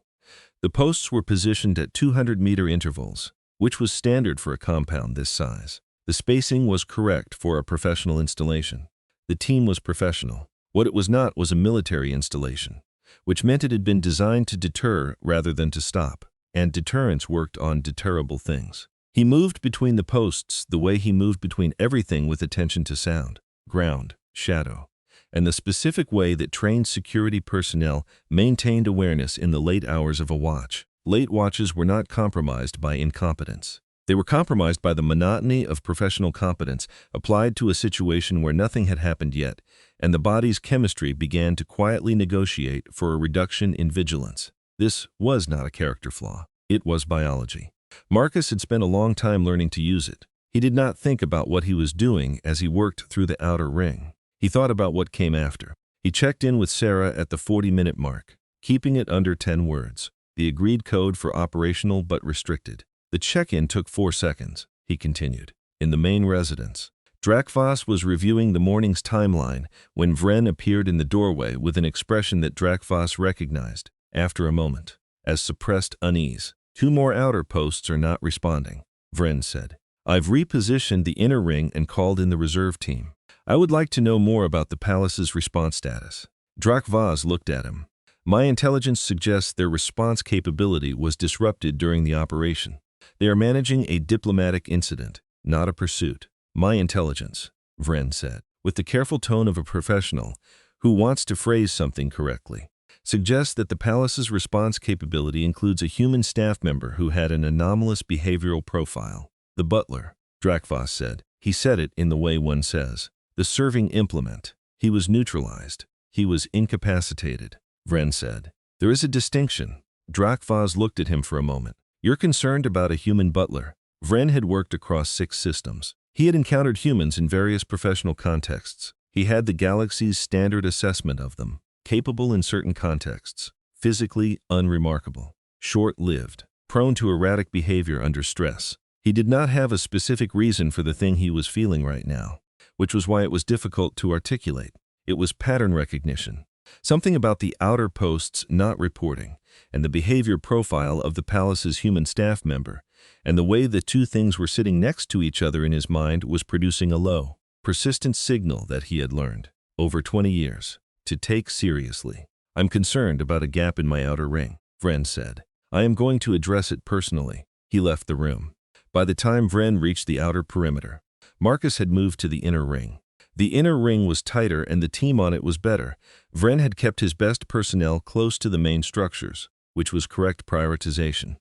The posts were positioned at 200-meter intervals, which was standard for a compound this size. The spacing was correct for a professional installation. The team was professional. What it was not was a military installation, which meant it had been designed to deter rather than to stop, and deterrence worked on deterrable things. He moved between the posts the way he moved between everything with attention to sound, ground, shadow, and the specific way that trained security personnel maintained awareness in the late hours of a watch. Late watches were not compromised by incompetence. They were compromised by the monotony of professional competence applied to a situation where nothing had happened yet, and the body's chemistry began to quietly negotiate for a reduction in vigilance. This was not a character flaw. It was biology. Marcus had spent a long time learning to use it. He did not think about what he was doing as he worked through the outer ring. He thought about what came after. He checked in with Sarah at the 40-minute mark, keeping it under 10 words, the agreed code for operational but restricted. The check-in took 4 seconds, he continued. In the main residence, Drakvas was reviewing the morning's timeline when Vren appeared in the doorway with an expression that Drakvas recognized, after a moment, as suppressed unease. 2 more outer posts are not responding, Vren said. I've repositioned the inner ring and called in the reserve team. I would like to know more about the palace's response status. Drakvas looked at him. My intelligence suggests their response capability was disrupted during the operation. They are managing a diplomatic incident, not a pursuit. My intelligence, Vren said, with the careful tone of a professional who wants to phrase something correctly, suggests that the palace's response capability includes a human staff member who had an anomalous behavioral profile. The butler, Drakvas said. He said it in the way one says. The serving implement. He was neutralized. He was incapacitated, Vren said. There is a distinction. Drakvas looked at him for a moment. You're concerned about a human butler. Vren had worked across 6 systems. He had encountered humans in various professional contexts. He had the galaxy's standard assessment of them. Capable in certain contexts. Physically unremarkable. Short-lived. Prone to erratic behavior under stress. He did not have a specific reason for the thing he was feeling right now, which was why it was difficult to articulate. It was pattern recognition. Something about the outer posts not reporting, and the behavior profile of the palace's human staff member, and the way the two things were sitting next to each other in his mind was producing a low, persistent signal that he had learned, over 20 years, to take seriously. I'm concerned about a gap in my outer ring, Vren said. I am going to address it personally. He left the room. By the time Vren reached the outer perimeter, Marcus had moved to the inner ring. The inner ring was tighter and the team on it was better. Vren had kept his best personnel close to the main structures, which was correct prioritization.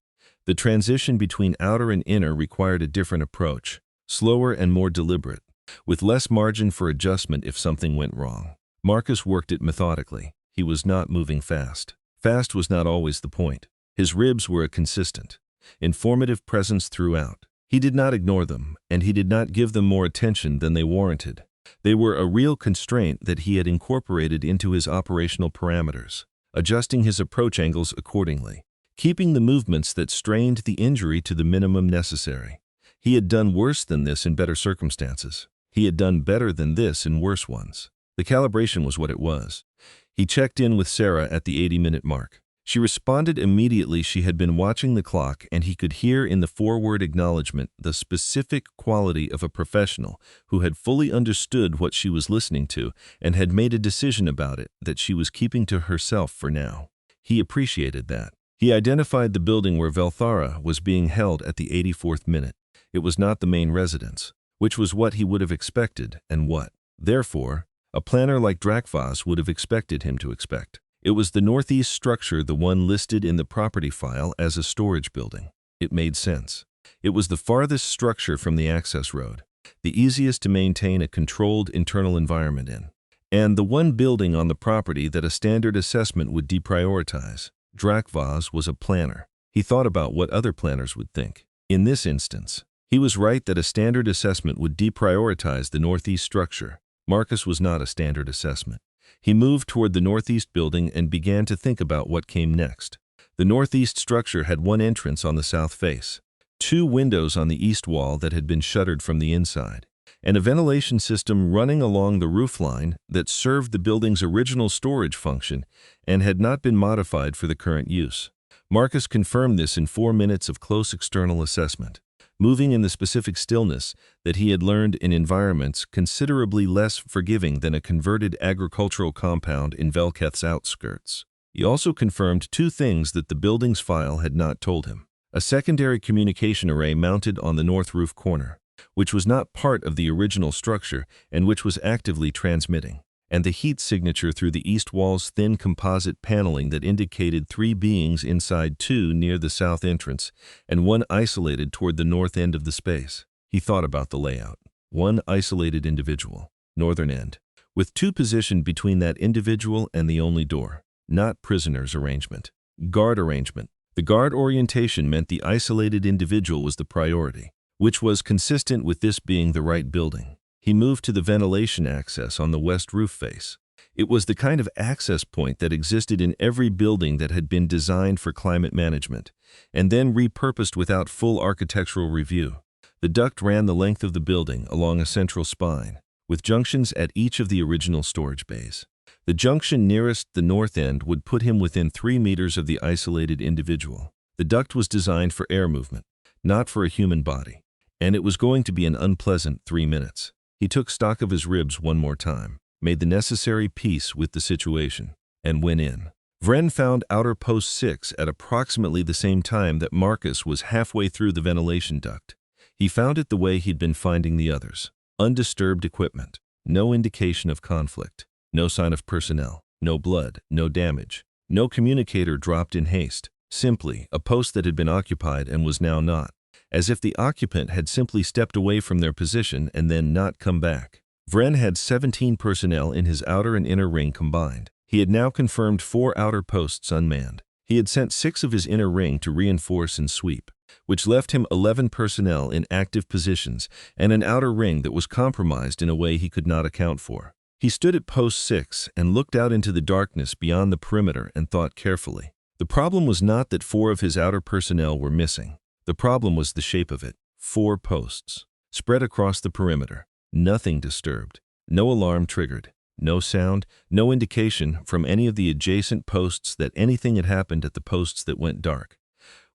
The transition between outer and inner required a different approach, slower and more deliberate, with less margin for adjustment if something went wrong. Marcus worked it methodically. He was not moving fast. Fast was not always the point. His ribs were a consistent, informative presence throughout. He did not ignore them, and he did not give them more attention than they warranted. They were a real constraint that he had incorporated into his operational parameters, adjusting his approach angles accordingly, keeping the movements that strained the injury to the minimum necessary. He had done worse than this in better circumstances. He had done better than this in worse ones. The calibration was what it was. He checked in with Sarah at the 80-minute mark. She responded immediately. She had been watching the clock, and he could hear in the forward acknowledgement the specific quality of a professional who had fully understood what she was listening to and had made a decision about it that she was keeping to herself for now. He appreciated that. He identified the building where Velthara was being held at the 84th minute. It was not the main residence, which was what he would have expected and what, therefore, a planner like Drakvas would have expected him to expect. It was the northeast structure, the one listed in the property file as a storage building. It made sense. It was the farthest structure from the access road, the easiest to maintain a controlled internal environment in, and the one building on the property that a standard assessment would deprioritize. Drakvas was a planner. He thought about what other planners would think. In this instance, he was right that a standard assessment would deprioritize the northeast structure. Marcus was not a standard assessment. He moved toward the northeast building and began to think about what came next. The northeast structure had one entrance on the south face, 2 windows on the east wall that had been shuttered from the inside, and a ventilation system running along the roofline that served the building's original storage function and had not been modified for the current use. Marcus confirmed this in 4 minutes of close external assessment, moving in the specific stillness that he had learned in environments considerably less forgiving than a converted agricultural compound in Velketh's outskirts. He also confirmed 2 things that the building's file had not told him. A secondary communication array mounted on the north roof corner, which was not part of the original structure and which was actively transmitting, and the heat signature through the east wall's thin composite paneling that indicated 3 beings inside 2 near the south entrance and 1 isolated toward the north end of the space. He thought about the layout. 1 isolated individual, northern end, with 2 positioned between that individual and the only door. Not prisoners arrangement. Guard arrangement. The guard orientation meant the isolated individual was the priority, which was consistent with this being the right building. He moved to the ventilation access on the west roof face. It was the kind of access point that existed in every building that had been designed for climate management, and then repurposed without full architectural review. The duct ran the length of the building along a central spine, with junctions at each of the original storage bays. The junction nearest the north end would put him within 3 meters of the isolated individual. The duct was designed for air movement, not for a human body, and it was going to be an unpleasant 3 minutes. He took stock of his ribs one more time, made the necessary peace with the situation, and went in. Vren found outer post 6 at approximately the same time that Marcus was halfway through the ventilation duct. He found it the way he'd been finding the others. Undisturbed equipment. No indication of conflict. No sign of personnel. No blood. No damage. No communicator dropped in haste. Simply a post that had been occupied and was now not. As if the occupant had simply stepped away from their position and then not come back. Vren had 17 personnel in his outer and inner ring combined. He had now confirmed 4 outer posts unmanned. He had sent 6 of his inner ring to reinforce and sweep, which left him 11 personnel in active positions and an outer ring that was compromised in a way he could not account for. He stood at post 6 and looked out into the darkness beyond the perimeter and thought carefully. The problem was not that 4 of his outer personnel were missing. The problem was the shape of it. 4 posts, spread across the perimeter. Nothing disturbed. No alarm triggered. No sound, no indication from any of the adjacent posts that anything had happened at the posts that went dark.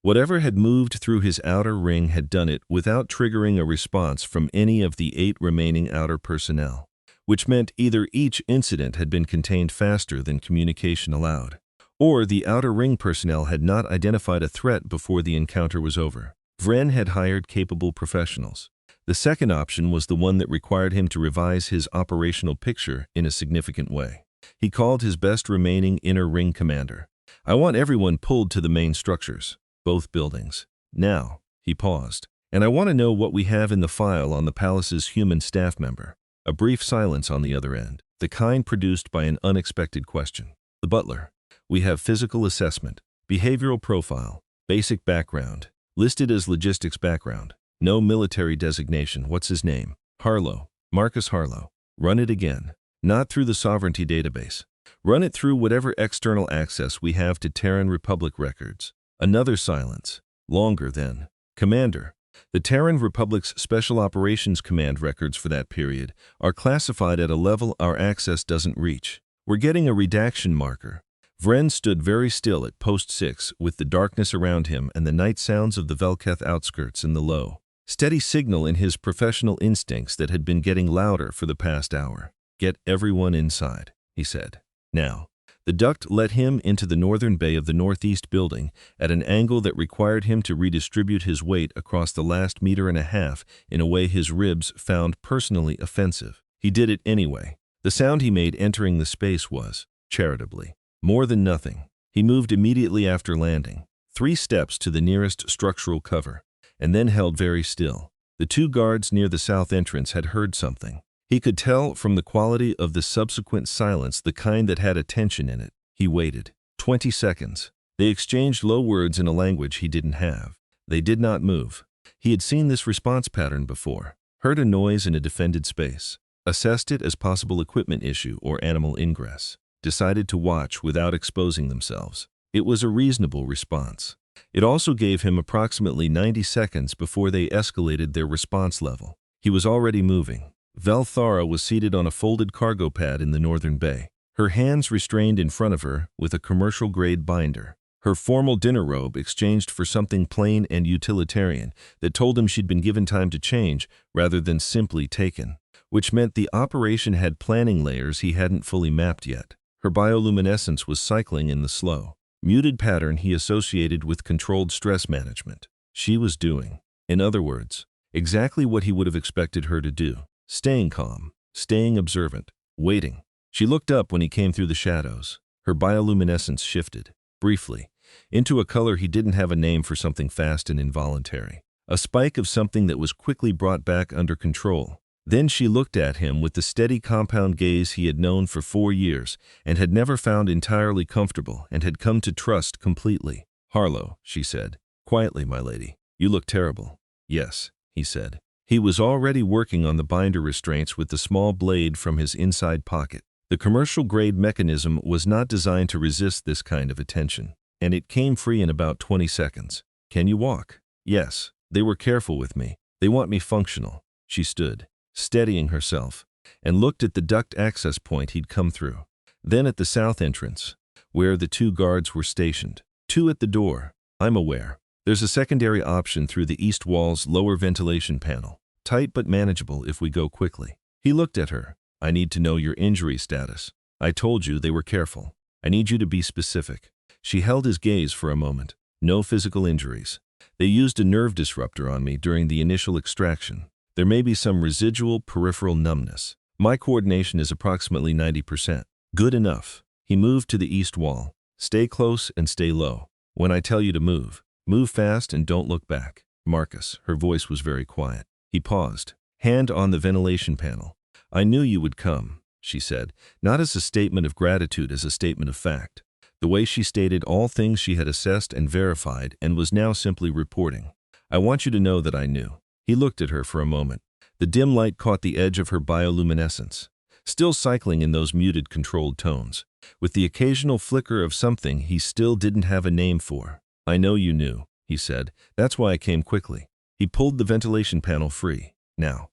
Whatever had moved through his outer ring had done it without triggering a response from any of the 8 remaining outer personnel, which meant either each incident had been contained faster than communication allowed, or the outer ring personnel had not identified a threat before the encounter was over. Vren had hired capable professionals. The second option was the one that required him to revise his operational picture in a significant way. He called his best remaining inner ring commander. "I want everyone pulled to the main structures, both buildings. Now," he paused, "and I want to know what we have in the file on the palace's human staff member." A brief silence on the other end, the kind produced by an unexpected question. "The butler. We have physical assessment, behavioral profile, basic background, listed as logistics background. No military designation. What's his name? Harlow. Marcus Harlow. Run it again. Not through the sovereignty database. Run it through whatever external access we have to Terran Republic records." Another silence. Longer then. "Commander, the Terran Republic's Special Operations Command records for that period are classified at a level our access doesn't reach. We're getting a redaction marker." Vren stood very still at post 6 with the darkness around him and the night sounds of the Velketh outskirts in the low, steady signal in his professional instincts that had been getting louder for the past hour. "Get everyone inside," he said. Now. The duct let him into the northern bay of the northeast building at an angle that required him to redistribute his weight across the last 1.5 meters in a way his ribs found personally offensive. He did it anyway. The sound he made entering the space was, charitably, more than nothing. He moved immediately after landing, 3 steps to the nearest structural cover, and then held very still. The 2 guards near the south entrance had heard something. He could tell from the quality of the subsequent silence, the kind that had a tension in it. He waited. 20 seconds. They exchanged low words in a language he didn't have. They did not move. He had seen this response pattern before. Heard a noise in a defended space. Assessed it as possible equipment issue or animal ingress. Decided to watch without exposing themselves. It was a reasonable response. It also gave him approximately 90 seconds before they escalated their response level. He was already moving. Velthara was seated on a folded cargo pad in the northern bay, her hands restrained in front of her with a commercial-grade binder. Her formal dinner robe exchanged for something plain and utilitarian that told him she'd been given time to change rather than simply taken, which meant the operation had planning layers he hadn't fully mapped yet. Her bioluminescence was cycling in the slow, muted pattern he associated with controlled stress management. She was doing, in other words, exactly what he would have expected her to do. Staying calm, staying observant, waiting. She looked up when he came through the shadows. Her bioluminescence shifted, briefly, into a color he didn't have a name for, something fast and involuntary. A spike of something that was quickly brought back under control. Then she looked at him with the steady compound gaze he had known for 4 years and had never found entirely comfortable and had come to trust completely. "Harlow," she said. "Quietly, my lady. You look terrible." "Yes," he said. He was already working on the binder restraints with the small blade from his inside pocket. The commercial-grade mechanism was not designed to resist this kind of attention, and it came free in about 20 seconds. "Can you walk?" "Yes. They were careful with me. They want me functional." She stood, steadying herself, and looked at the duct access point he'd come through. Then at the south entrance, where the 2 guards were stationed. 2 at the door. "I'm aware. There's a secondary option through the east wall's lower ventilation panel. Tight but manageable if we go quickly." He looked at her. "I need to know your injury status. I told you they were careful. I need you to be specific. She held his gaze for a moment. No physical injuries. They used a nerve disruptor on me during the initial extraction. There may be some residual peripheral numbness. My coordination is approximately 90%. Good enough. He moved to the east wall. Stay close and stay low. When I tell you to move, move fast and don't look back. Marcus, her voice was very quiet. He paused. Hand on the ventilation panel. I knew you would come, she said, not as a statement of gratitude, as a statement of fact. The way she stated all things she had assessed and verified and was now simply reporting. I want you to know that I knew. He looked at her for a moment. The dim light caught the edge of her bioluminescence, still cycling in those muted, controlled tones, with the occasional flicker of something he still didn't have a name for. I know you knew, he said. That's why I came quickly. He pulled the ventilation panel free. Now.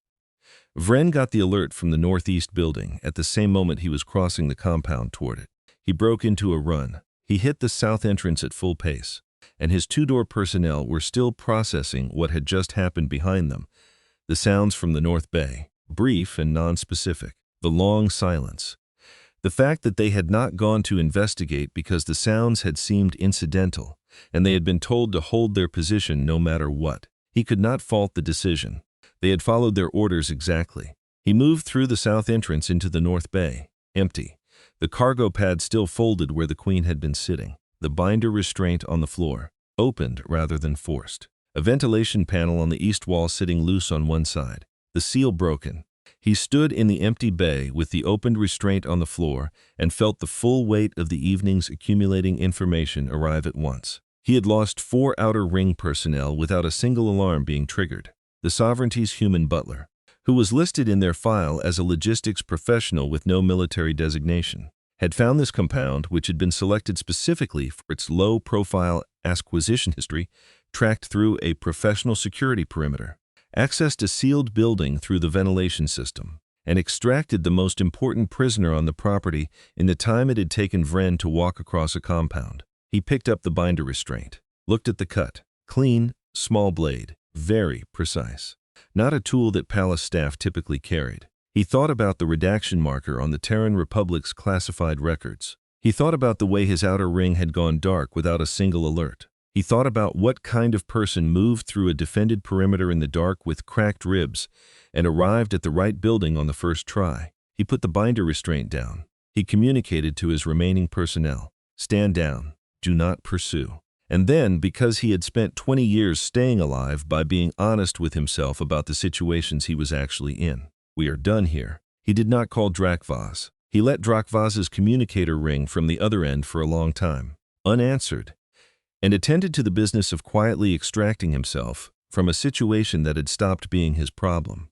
Vren got the alert from the northeast building at the same moment he was crossing the compound toward it. He broke into a run. He hit the south entrance at full pace, and his two-door personnel were still processing what had just happened behind them. The sounds from the North Bay, brief and non-specific, the long silence. The fact that they had not gone to investigate because the sounds had seemed incidental, and they had been told to hold their position no matter what. He could not fault the decision. They had followed their orders exactly. He moved through the south entrance into the North Bay, empty. The cargo pad still folded where the Queen had been sitting, the binder restraint on the floor, opened rather than forced. A ventilation panel on the east wall sitting loose on one side, the seal broken. He stood in the empty bay with the opened restraint on the floor and felt the full weight of the evening's accumulating information arrive at once. He had lost 4 outer ring personnel without a single alarm being triggered. The Sovereignty's human butler, who was listed in their file as a logistics professional with no military designation, had found this compound, which had been selected specifically for its low-profile acquisition history, tracked through a professional security perimeter, accessed a sealed building through the ventilation system, and extracted the most important prisoner on the property in the time it had taken Vren to walk across a compound. He picked up the binder restraint, looked at the cut. Clean, small blade, very precise. Not a tool that palace staff typically carried. He thought about the redaction marker on the Terran Republic's classified records. He thought about the way his outer ring had gone dark without a single alert. He thought about what kind of person moved through a defended perimeter in the dark with cracked ribs and arrived at the right building on the first try. He put the binder restraint down. He communicated to his remaining personnel. Stand down. Do not pursue. And then, because he had spent 20 years staying alive by being honest with himself about the situations he was actually in. We are done here. He did not call Drakvaz. He let Drakvaz's communicator ring from the other end for a long time, unanswered, and attended to the business of quietly extracting himself from a situation that had stopped being his problem.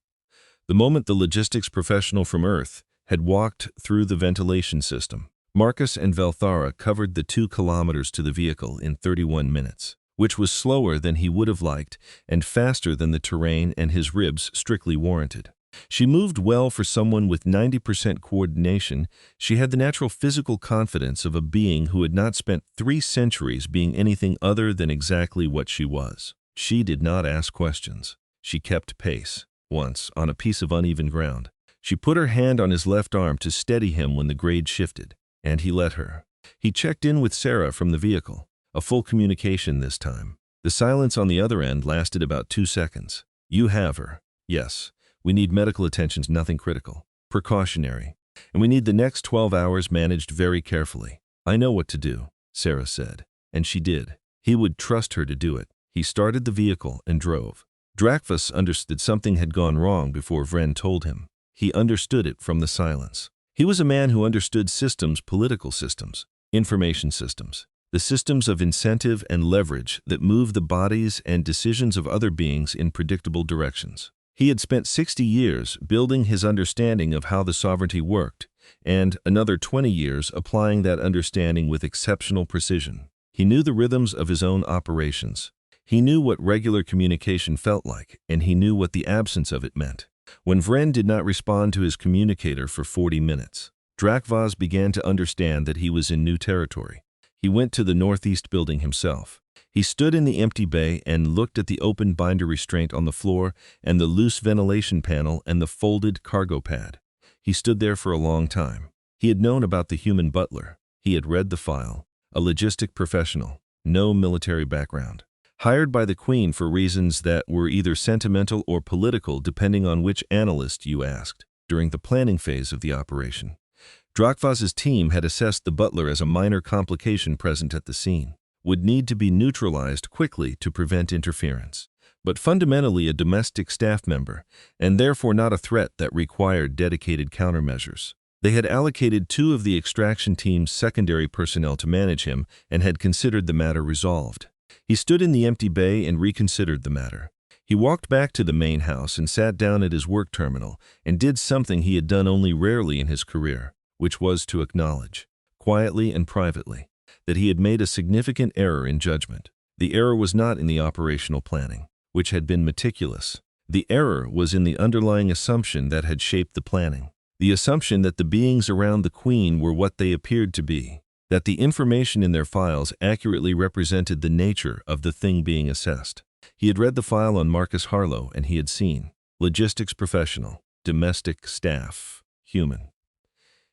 The moment the logistics professional from Earth had walked through the ventilation system, Marcus and Velthara covered the 2 kilometers to the vehicle in 31 minutes, which was slower than he would have liked and faster than the terrain and his ribs strictly warranted. She moved well for someone with 90% coordination. She had the natural physical confidence of a being who had not spent 3 centuries being anything other than exactly what she was. She did not ask questions. She kept pace. Once, on a piece of uneven ground, she put her hand on his left arm to steady him when the grade shifted, and he let her. He checked in with Sarah from the vehicle. A full communication this time. The silence on the other end lasted about 2 seconds. You have her. Yes. We need medical attention, nothing critical. Precautionary. And we need the next 12 hours managed very carefully. I know what to do, Sarah said. And she did. He would trust her to do it. He started the vehicle and drove. Drakvaz understood something had gone wrong before Vren told him. He understood it from the silence. He was a man who understood systems, political systems, information systems, the systems of incentive and leverage that move the bodies and decisions of other beings in predictable directions. He had spent 60 years building his understanding of how the sovereignty worked, and another 20 years applying that understanding with exceptional precision. He knew the rhythms of his own operations. He knew what regular communication felt like, and he knew what the absence of it meant. When Vren did not respond to his communicator for 40 minutes, Drakvaz began to understand that he was in new territory. He went to the northeast building himself. He stood in the empty bay and looked at the open binder restraint on the floor and the loose ventilation panel and the folded cargo pad. He stood there for a long time. He had known about the human butler. He had read the file. A logistic professional, no military background. Hired by the Queen for reasons that were either sentimental or political depending on which analyst you asked, during the planning phase of the operation. Drakvaz's team had assessed the Butler as a minor complication present at the scene, would need to be neutralized quickly to prevent interference, but fundamentally a domestic staff member, and therefore not a threat that required dedicated countermeasures. They had allocated 2 of the extraction team's secondary personnel to manage him and had considered the matter resolved. He stood in the empty bay and reconsidered the matter. He walked back to the main house and sat down at his work terminal and did something he had done only rarely in his career, which was to acknowledge, quietly and privately, that he had made a significant error in judgment. The error was not in the operational planning, which had been meticulous. The error was in the underlying assumption that had shaped the planning. The assumption that the beings around the Queen were what they appeared to be, that the information in their files accurately represented the nature of the thing being assessed. He had read the file on Marcus Harlow and he had seen logistics professional, domestic staff, human.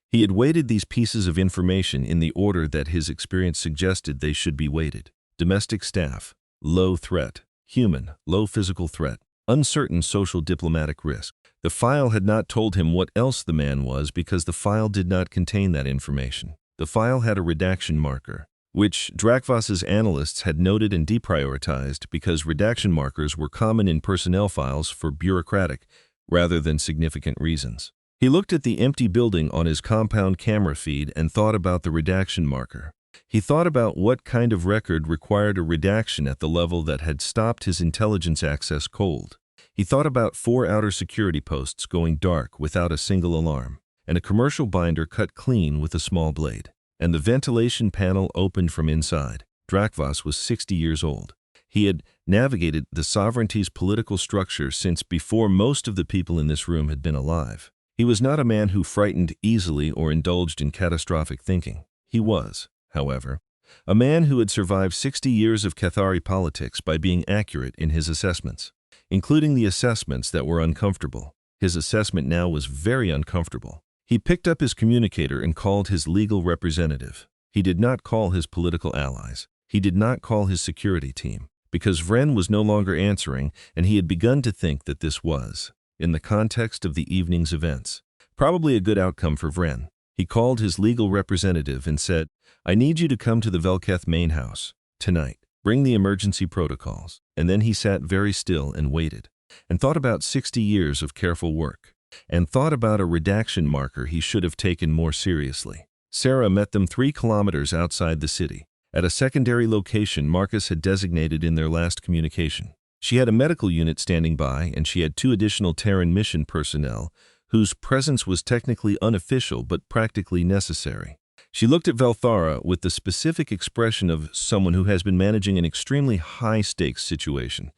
He had weighted these pieces of information in the order that his experience suggested they should be weighted. Domestic staff, low threat, human, low physical threat, uncertain social diplomatic risk. The file had not told him what else the man was because the file did not contain that information. The file had a redaction marker, which Drakvaz's analysts had noted and deprioritized because redaction markers were common in personnel files for bureaucratic rather than significant reasons. He looked at the empty building on his compound camera feed and thought about the redaction marker. He thought about what kind of record required a redaction at the level that had stopped his intelligence access cold. He thought about 4 outer security posts going dark without a single alarm, and a commercial binder cut clean with a small blade, and the ventilation panel opened from inside. Drakvaz was 60 years old. He had navigated the sovereignty's political structure since before most of the people in this room had been alive. He was not a man who frightened easily or indulged in catastrophic thinking. He was, however, a man who had survived 60 years of Cathari politics by being accurate in his assessments, including the assessments that were uncomfortable. His assessment now was very uncomfortable. He picked up his communicator and called his legal representative. He did not call his political allies. He did not call his security team, because Vren was no longer answering, and he had begun to think that this was, in the context of the evening's events, probably a good outcome for Vren. He called his legal representative and said, "I need you to come to the Velketh main house tonight. Bring the emergency protocols." And then he sat very still and waited, and thought about 60 years of careful work, and thought about a redaction marker he should have taken more seriously. Sarah met them 3 kilometers outside the city, at a secondary location Marcus had designated in their last communication. She had a medical unit standing by, and she had 2 additional Terran mission personnel, whose presence was technically unofficial but practically necessary. She looked at Velthara with the specific expression of someone who has been managing an extremely high-stakes situation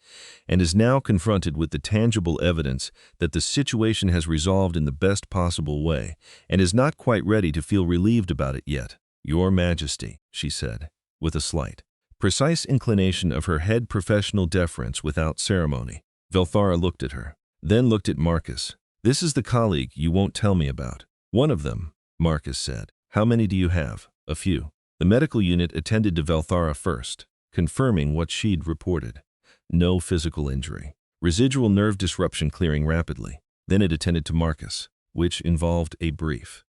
and is now confronted with the tangible evidence that the situation has resolved in the best possible way and is not quite ready to feel relieved about it yet. "Your Majesty," she said, with a slight, precise inclination of her head professional deference without ceremony. Velthara looked at her, then looked at Marcus. "This is the colleague you won't tell me about." "One of them," Marcus said. "How many do you have?" "A few." The medical unit attended to Velthara first, confirming what she'd reported. No physical injury. Residual nerve disruption clearing rapidly. Then it attended to Marcus, which involved a brief,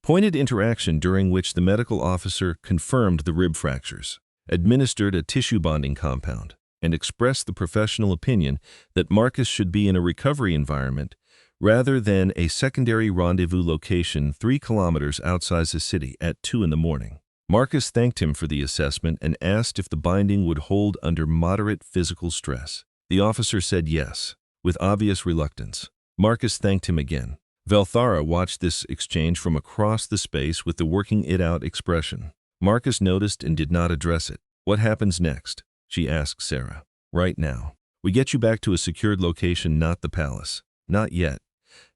pointed interaction during which the medical officer confirmed the rib fractures, administered a tissue bonding compound, and expressed the professional opinion that Marcus should be in a recovery environment rather than a secondary rendezvous location 3 kilometers outside the city at 2 in the morning. Marcus thanked him for the assessment and asked if the binding would hold under moderate physical stress. The officer said yes, with obvious reluctance. Marcus thanked him again. Velthara watched this exchange from across the space with the working it out expression. Marcus noticed and did not address it. "What happens next?" she asked Sarah. "Right now. We get you back to a secured location, not the palace. Not yet.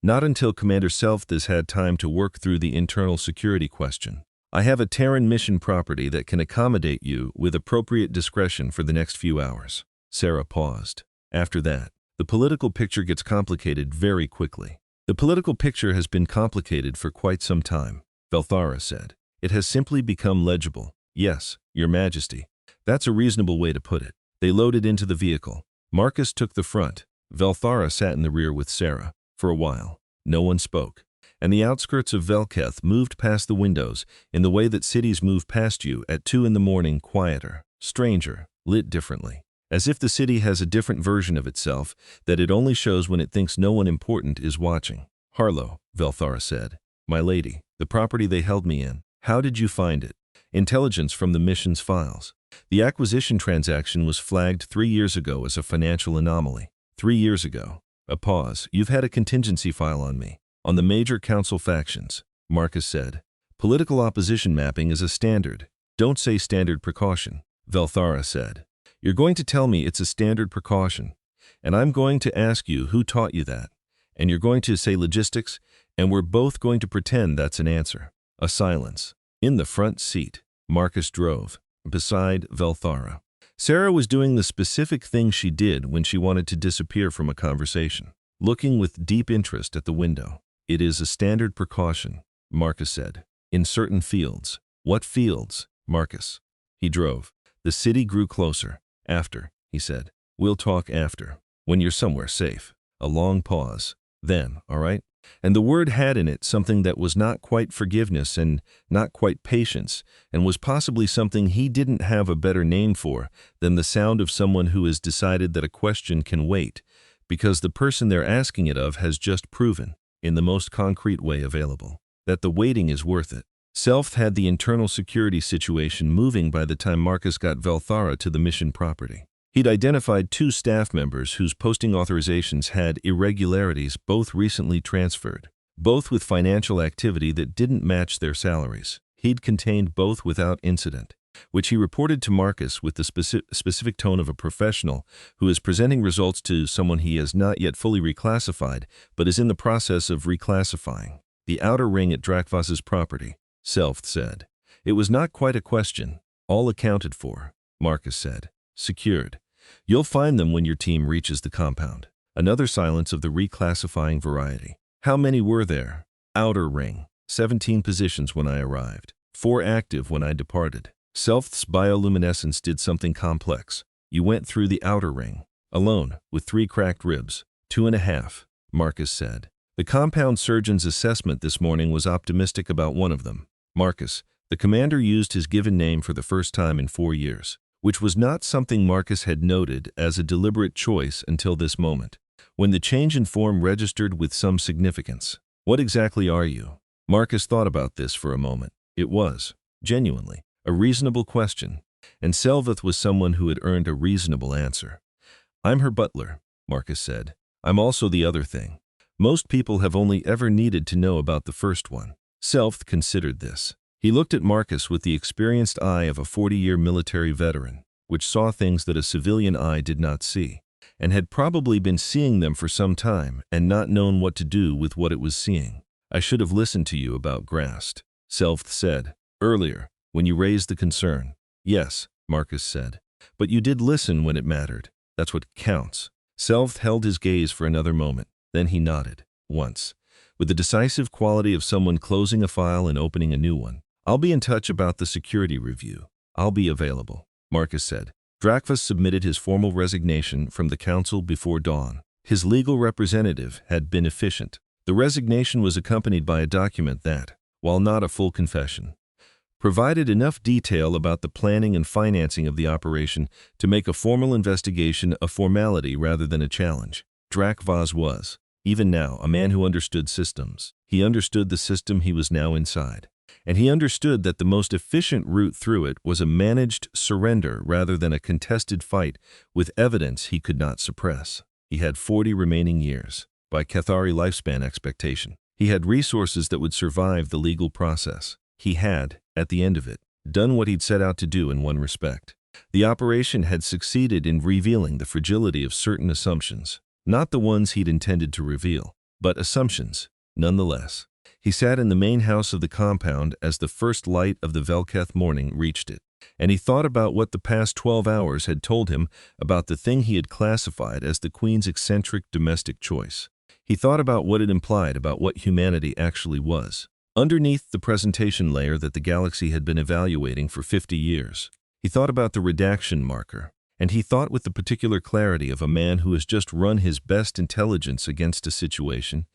Not until Commander Selft has had time to work through the internal security question. I have a Terran mission property that can accommodate you with appropriate discretion for the next few hours." Sarah paused. "After that, the political picture gets complicated very quickly." "The political picture has been complicated for quite some time," Velthara said. It has simply become legible. Yes, Your Majesty. That's a reasonable way to put it. They loaded into the vehicle. Marcus took the front. Velthara sat in the rear with Sarah. For a while, no one spoke. And the outskirts of Velketh moved past the windows in the way that cities move past you at 2 in the morning, quieter, stranger, lit differently. As if the city has a different version of itself that it only shows when it thinks no one important is watching. Harlow, Velthara said. My lady, the property they held me in. How did you find it? Intelligence from the mission's files. The acquisition transaction was flagged 3 years ago as a financial anomaly. 3 years ago. A pause. You've had a contingency file on me. On the major council factions, Marcus said. Political opposition mapping is a standard. Don't say standard precaution, Velthara said. You're going to tell me it's a standard precaution, and I'm going to ask you who taught you that, and you're going to say logistics, and we're both going to pretend that's an answer. A silence. In the front seat, Marcus drove, beside Velthara. Sarah was doing the specific thing she did when she wanted to disappear from a conversation, looking with deep interest at the window. It is a standard precaution, Marcus said. In certain fields. What fields, Marcus? He drove. The city grew closer. After, he said. We'll talk after. When you're somewhere safe. A long pause. Then, all right? And the word had in it something that was not quite forgiveness and not quite patience, and was possibly something he didn't have a better name for than the sound of someone who has decided that a question can wait, because the person they're asking it of has just proven, in the most concrete way available, that the waiting is worth it. Self had the internal security situation moving by the time Marcus got Velthara to the mission property. He'd identified 2 staff members whose posting authorizations had irregularities, both recently transferred, both with financial activity that didn't match their salaries. He'd contained both without incident, which he reported to Marcus with the specific tone of a professional who is presenting results to someone he has not yet fully reclassified, but is in the process of reclassifying. The outer ring at Drakvas's property, Self said. It was not quite a question. All accounted for, Marcus said. Secured. You'll find them when your team reaches the compound. Another silence of the reclassifying variety. How many were there? Outer ring. 17 positions when I arrived. 4 active when I departed. Self's bioluminescence did something complex. You went through the outer ring. Alone, with 3 cracked ribs. 2.5, Marcus said. The compound surgeon's assessment this morning was optimistic about one of them. Marcus, the commander used his given name for the first time in 4 years, which was not something Marcus had noted as a deliberate choice until this moment, when the change in form registered with some significance. What exactly are you? Marcus thought about this for a moment. It was, genuinely, a reasonable question, and Selveth was someone who had earned a reasonable answer. I'm her butler, Marcus said. I'm also the other thing. Most people have only ever needed to know about the first one. Self considered this. He looked at Marcus with the experienced eye of a 40-year military veteran, which saw things that a civilian eye did not see, and had probably been seeing them for some time and not known what to do with what it was seeing. I should have listened to you about Grast, Self said. Earlier, when you raised the concern. Yes, Marcus said. But you did listen when it mattered. That's what counts. Self held his gaze for another moment. Then he nodded. Once. With the decisive quality of someone closing a file and opening a new one. I'll be in touch about the security review. I'll be available, Marcus said. Drakvas submitted his formal resignation from the council before dawn. His legal representative had been efficient. The resignation was accompanied by a document that, while not a full confession, provided enough detail about the planning and financing of the operation to make a formal investigation a formality rather than a challenge. Drakvas was, even now, a man who understood systems. He understood the system he was now inside. And he understood that the most efficient route through it was a managed surrender rather than a contested fight with evidence he could not suppress. He had 40 remaining years, by Cathari lifespan expectation. He had resources that would survive the legal process. He had, at the end of it, done what he'd set out to do in one respect. The operation had succeeded in revealing the fragility of certain assumptions, not the ones he'd intended to reveal, but assumptions, nonetheless. He sat in the main house of the compound as the first light of the Velketh morning reached it, and he thought about what the past 12 hours had told him about the thing he had classified as the Queen's eccentric domestic choice. He thought about what it implied about what humanity actually was. underneath the presentation layer that the galaxy had been evaluating for 50 years. He thought about the redaction marker, and he thought with the particular clarity of a man who has just run his best intelligence against a situation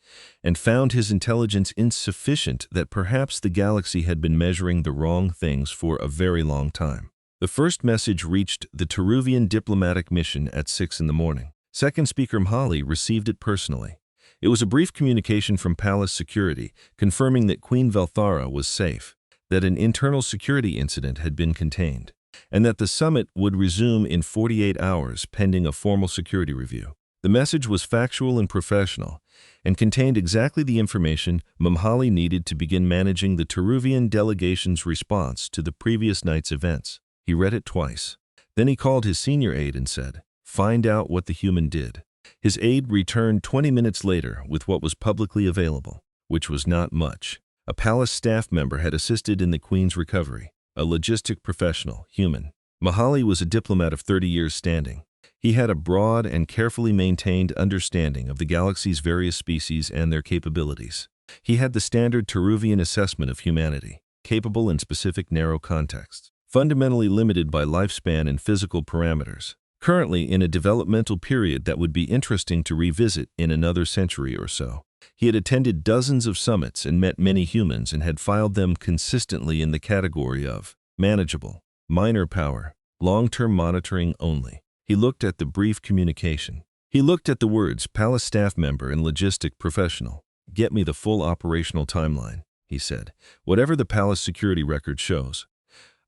and found his intelligence insufficient, that perhaps the galaxy had been measuring the wrong things for a very long time. The first message reached the Teruvian diplomatic mission at 6 in the morning. Second speaker Mhali received it personally. It was a brief communication from Palace Security confirming that Queen Velthara was safe, that an internal security incident had been contained, and that the summit would resume in 48 hours pending a formal security review. The message was factual and professional, and contained exactly the information Mhali needed to begin managing the Teruvian delegation's response to the previous night's events. He read it twice. Then he called his senior aide and said, "Find out what the human did." His aide returned 20 minutes later with what was publicly available, which was not much. A palace staff member had assisted in the Queen's recovery. A logistic professional, human. Mhali was a diplomat of 30 years standing. He had a broad and carefully maintained understanding of the galaxy's various species and their capabilities. He had the standard Teruvian assessment of humanity, capable in specific narrow contexts, fundamentally limited by lifespan and physical parameters, currently in a developmental period that would be interesting to revisit in another century or so. He had attended dozens of summits and met many humans and had filed them consistently in the category of manageable, minor power, long-term monitoring only. He looked at the brief communication. He looked at the words palace staff member and logistic professional. "Get me the full operational timeline," he said, "whatever the palace security record shows.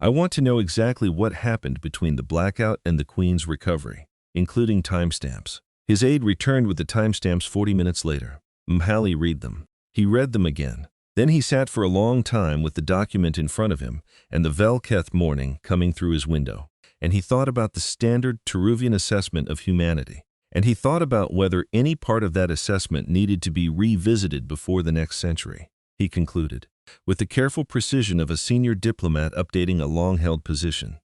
I want to know exactly what happened between the blackout and the Queen's recovery, including timestamps." His aide returned with the timestamps 40 minutes later. Mhali read them. He read them again. Then he sat for a long time with the document in front of him and the Velketh morning coming through his window. And he thought about the standard Teruvian assessment of humanity. And he thought about whether any part of that assessment needed to be revisited before the next century. He concluded, with the careful precision of a senior diplomat updating a long-held position,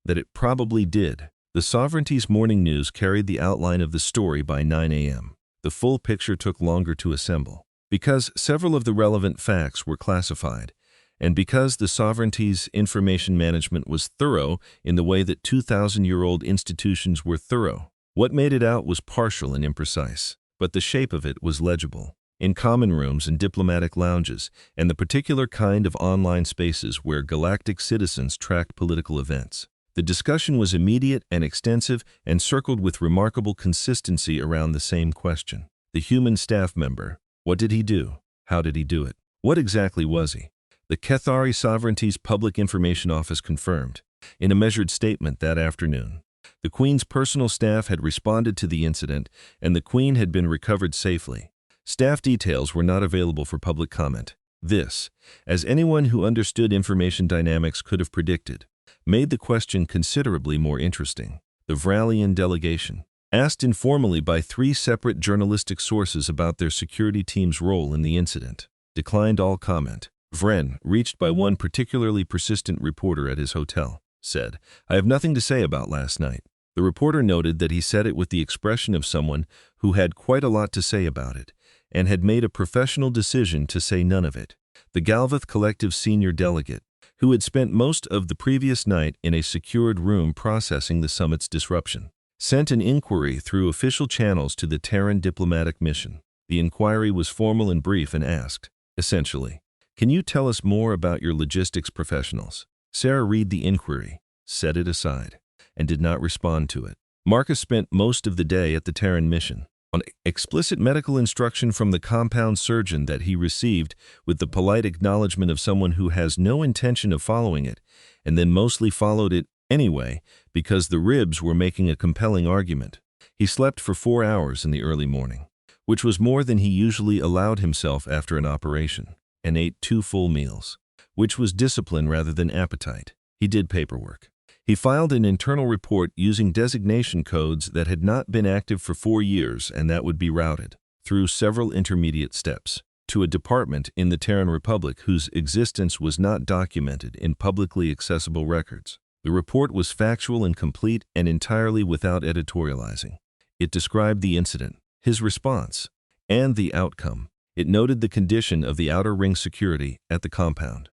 that it probably did. The Sovereignty's morning news carried the outline of the story by 9 a.m. The full picture took longer to assemble, because several of the relevant facts were classified, and because the Sovereignty's information management was thorough in the way that 2,000-year-old institutions were thorough. What made it out was partial and imprecise, but the shape of it was legible. In common rooms and diplomatic lounges, and the particular kind of online spaces where galactic citizens tracked political events, the discussion was immediate and extensive and circled with remarkable consistency around the same question. The human staff member. What did he do? How did he do it? What exactly was he? The Cathari Sovereignty's Public Information Office confirmed, in a measured statement that afternoon, the Queen's personal staff had responded to the incident and the Queen had been recovered safely. Staff details were not available for public comment. This, as anyone who understood information dynamics could have predicted, made the question considerably more interesting. The Vralian delegation, asked informally by 3 separate journalistic sources about their security team's role in the incident, declined all comment. Vren, reached by one particularly persistent reporter at his hotel, said, "I have nothing to say about last night." The reporter noted that he said it with the expression of someone who had quite a lot to say about it, and had made a professional decision to say none of it. The Galvath Collective's senior delegate, who had spent most of the previous night in a secured room processing the summit's disruption, sent an inquiry through official channels to the Terran diplomatic mission. The inquiry was formal and brief and asked, essentially, "Can you tell us more about your logistics professionals?" Sarah read the inquiry, set it aside, and did not respond to it. Marcus spent most of the day at the Terran mission, on explicit medical instruction from the compound surgeon that he received with the polite acknowledgement of someone who has no intention of following it, and then mostly followed it anyway because the ribs were making a compelling argument. He slept for 4 hours in the early morning, which was more than he usually allowed himself after an operation, and ate 2 full meals, which was discipline rather than appetite. He did paperwork. He filed an internal report using designation codes that had not been active for 4 years and that would be routed, through several intermediate steps, to a department in the Terran Republic whose existence was not documented in publicly accessible records. The report was factual and complete and entirely without editorializing. It described the incident, his response, and the outcome. It noted the condition of the outer ring security at the compound.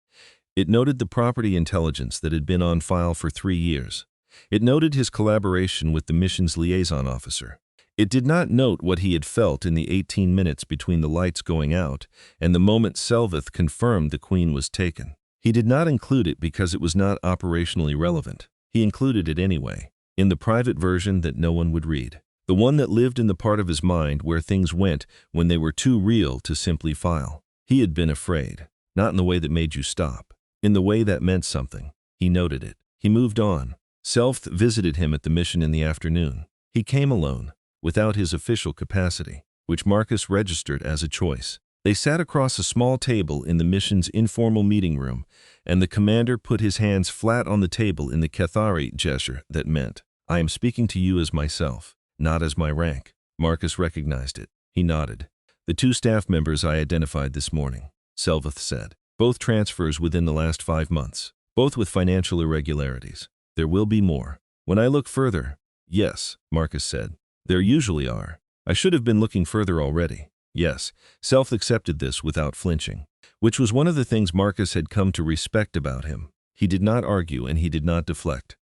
It noted the property intelligence that had been on file for 3 years. It noted his collaboration with the mission's liaison officer. It did not note what he had felt in the 18 minutes between the lights going out and the moment Selveth confirmed the Queen was taken. He did not include it because it was not operationally relevant. He included it anyway, in the private version that no one would read. The one that lived in the part of his mind where things went when they were too real to simply file. He had been afraid, not in the way that made you stop, in the way that meant something. He noted it. He moved on. Selveth visited him at the mission in the afternoon. He came alone, without his official capacity, which Marcus registered as a choice. They sat across a small table in the mission's informal meeting room, and the commander put his hands flat on the table in the Cathari gesture that meant, "I am speaking to you as myself, not as my rank." Marcus recognized it. He nodded. "The 2 staff members I identified this morning," Selveth said. "Both transfers within the last 5 months, both with financial irregularities. There will be more. When I look further..." "Yes," Marcus said. "There usually are. I should have been looking further already." Yes, Selveth accepted this without flinching, which was one of the things Marcus had come to respect about him. He did not argue and he did not deflect.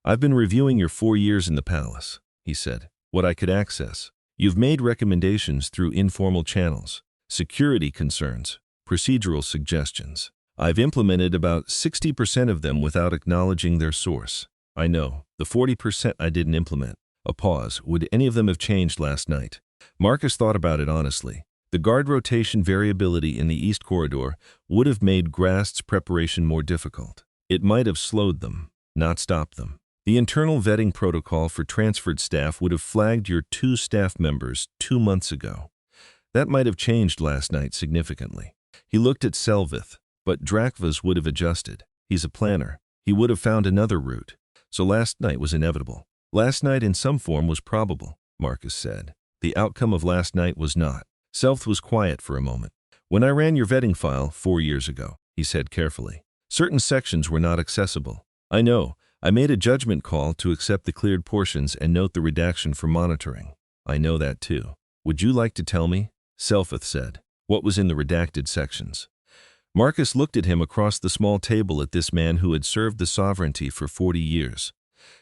"I've been reviewing your 4 years in the palace," he said. "What I could access. You've made recommendations through informal channels, security concerns, procedural suggestions. I've implemented about 60% of them without acknowledging their source. I know, the 40% I didn't implement." A pause. "Would any of them have changed last night?" Marcus thought about it honestly. The guard rotation variability in the East Corridor would have made Grast's preparation more difficult. It might have slowed them, not stopped them. The internal vetting protocol for transferred staff would have flagged your 2 staff members 2 months ago. That might have changed last night significantly. He looked at Selveth, but Drakva's would have adjusted. He's a planner. He would have found another route. So last night was inevitable. Last night in some form was probable, Marcus said. The outcome of last night was not. Selveth was quiet for a moment. "When I ran your vetting file 4 years ago," he said carefully, "certain sections were not accessible. I know. I made a judgment call to accept the cleared portions and note the redaction for monitoring. I know that too. Would you like to tell me?" Selveth said. "What was in the redacted sections?" Marcus looked at him across the small table at this man who had served the sovereignty for 40 years.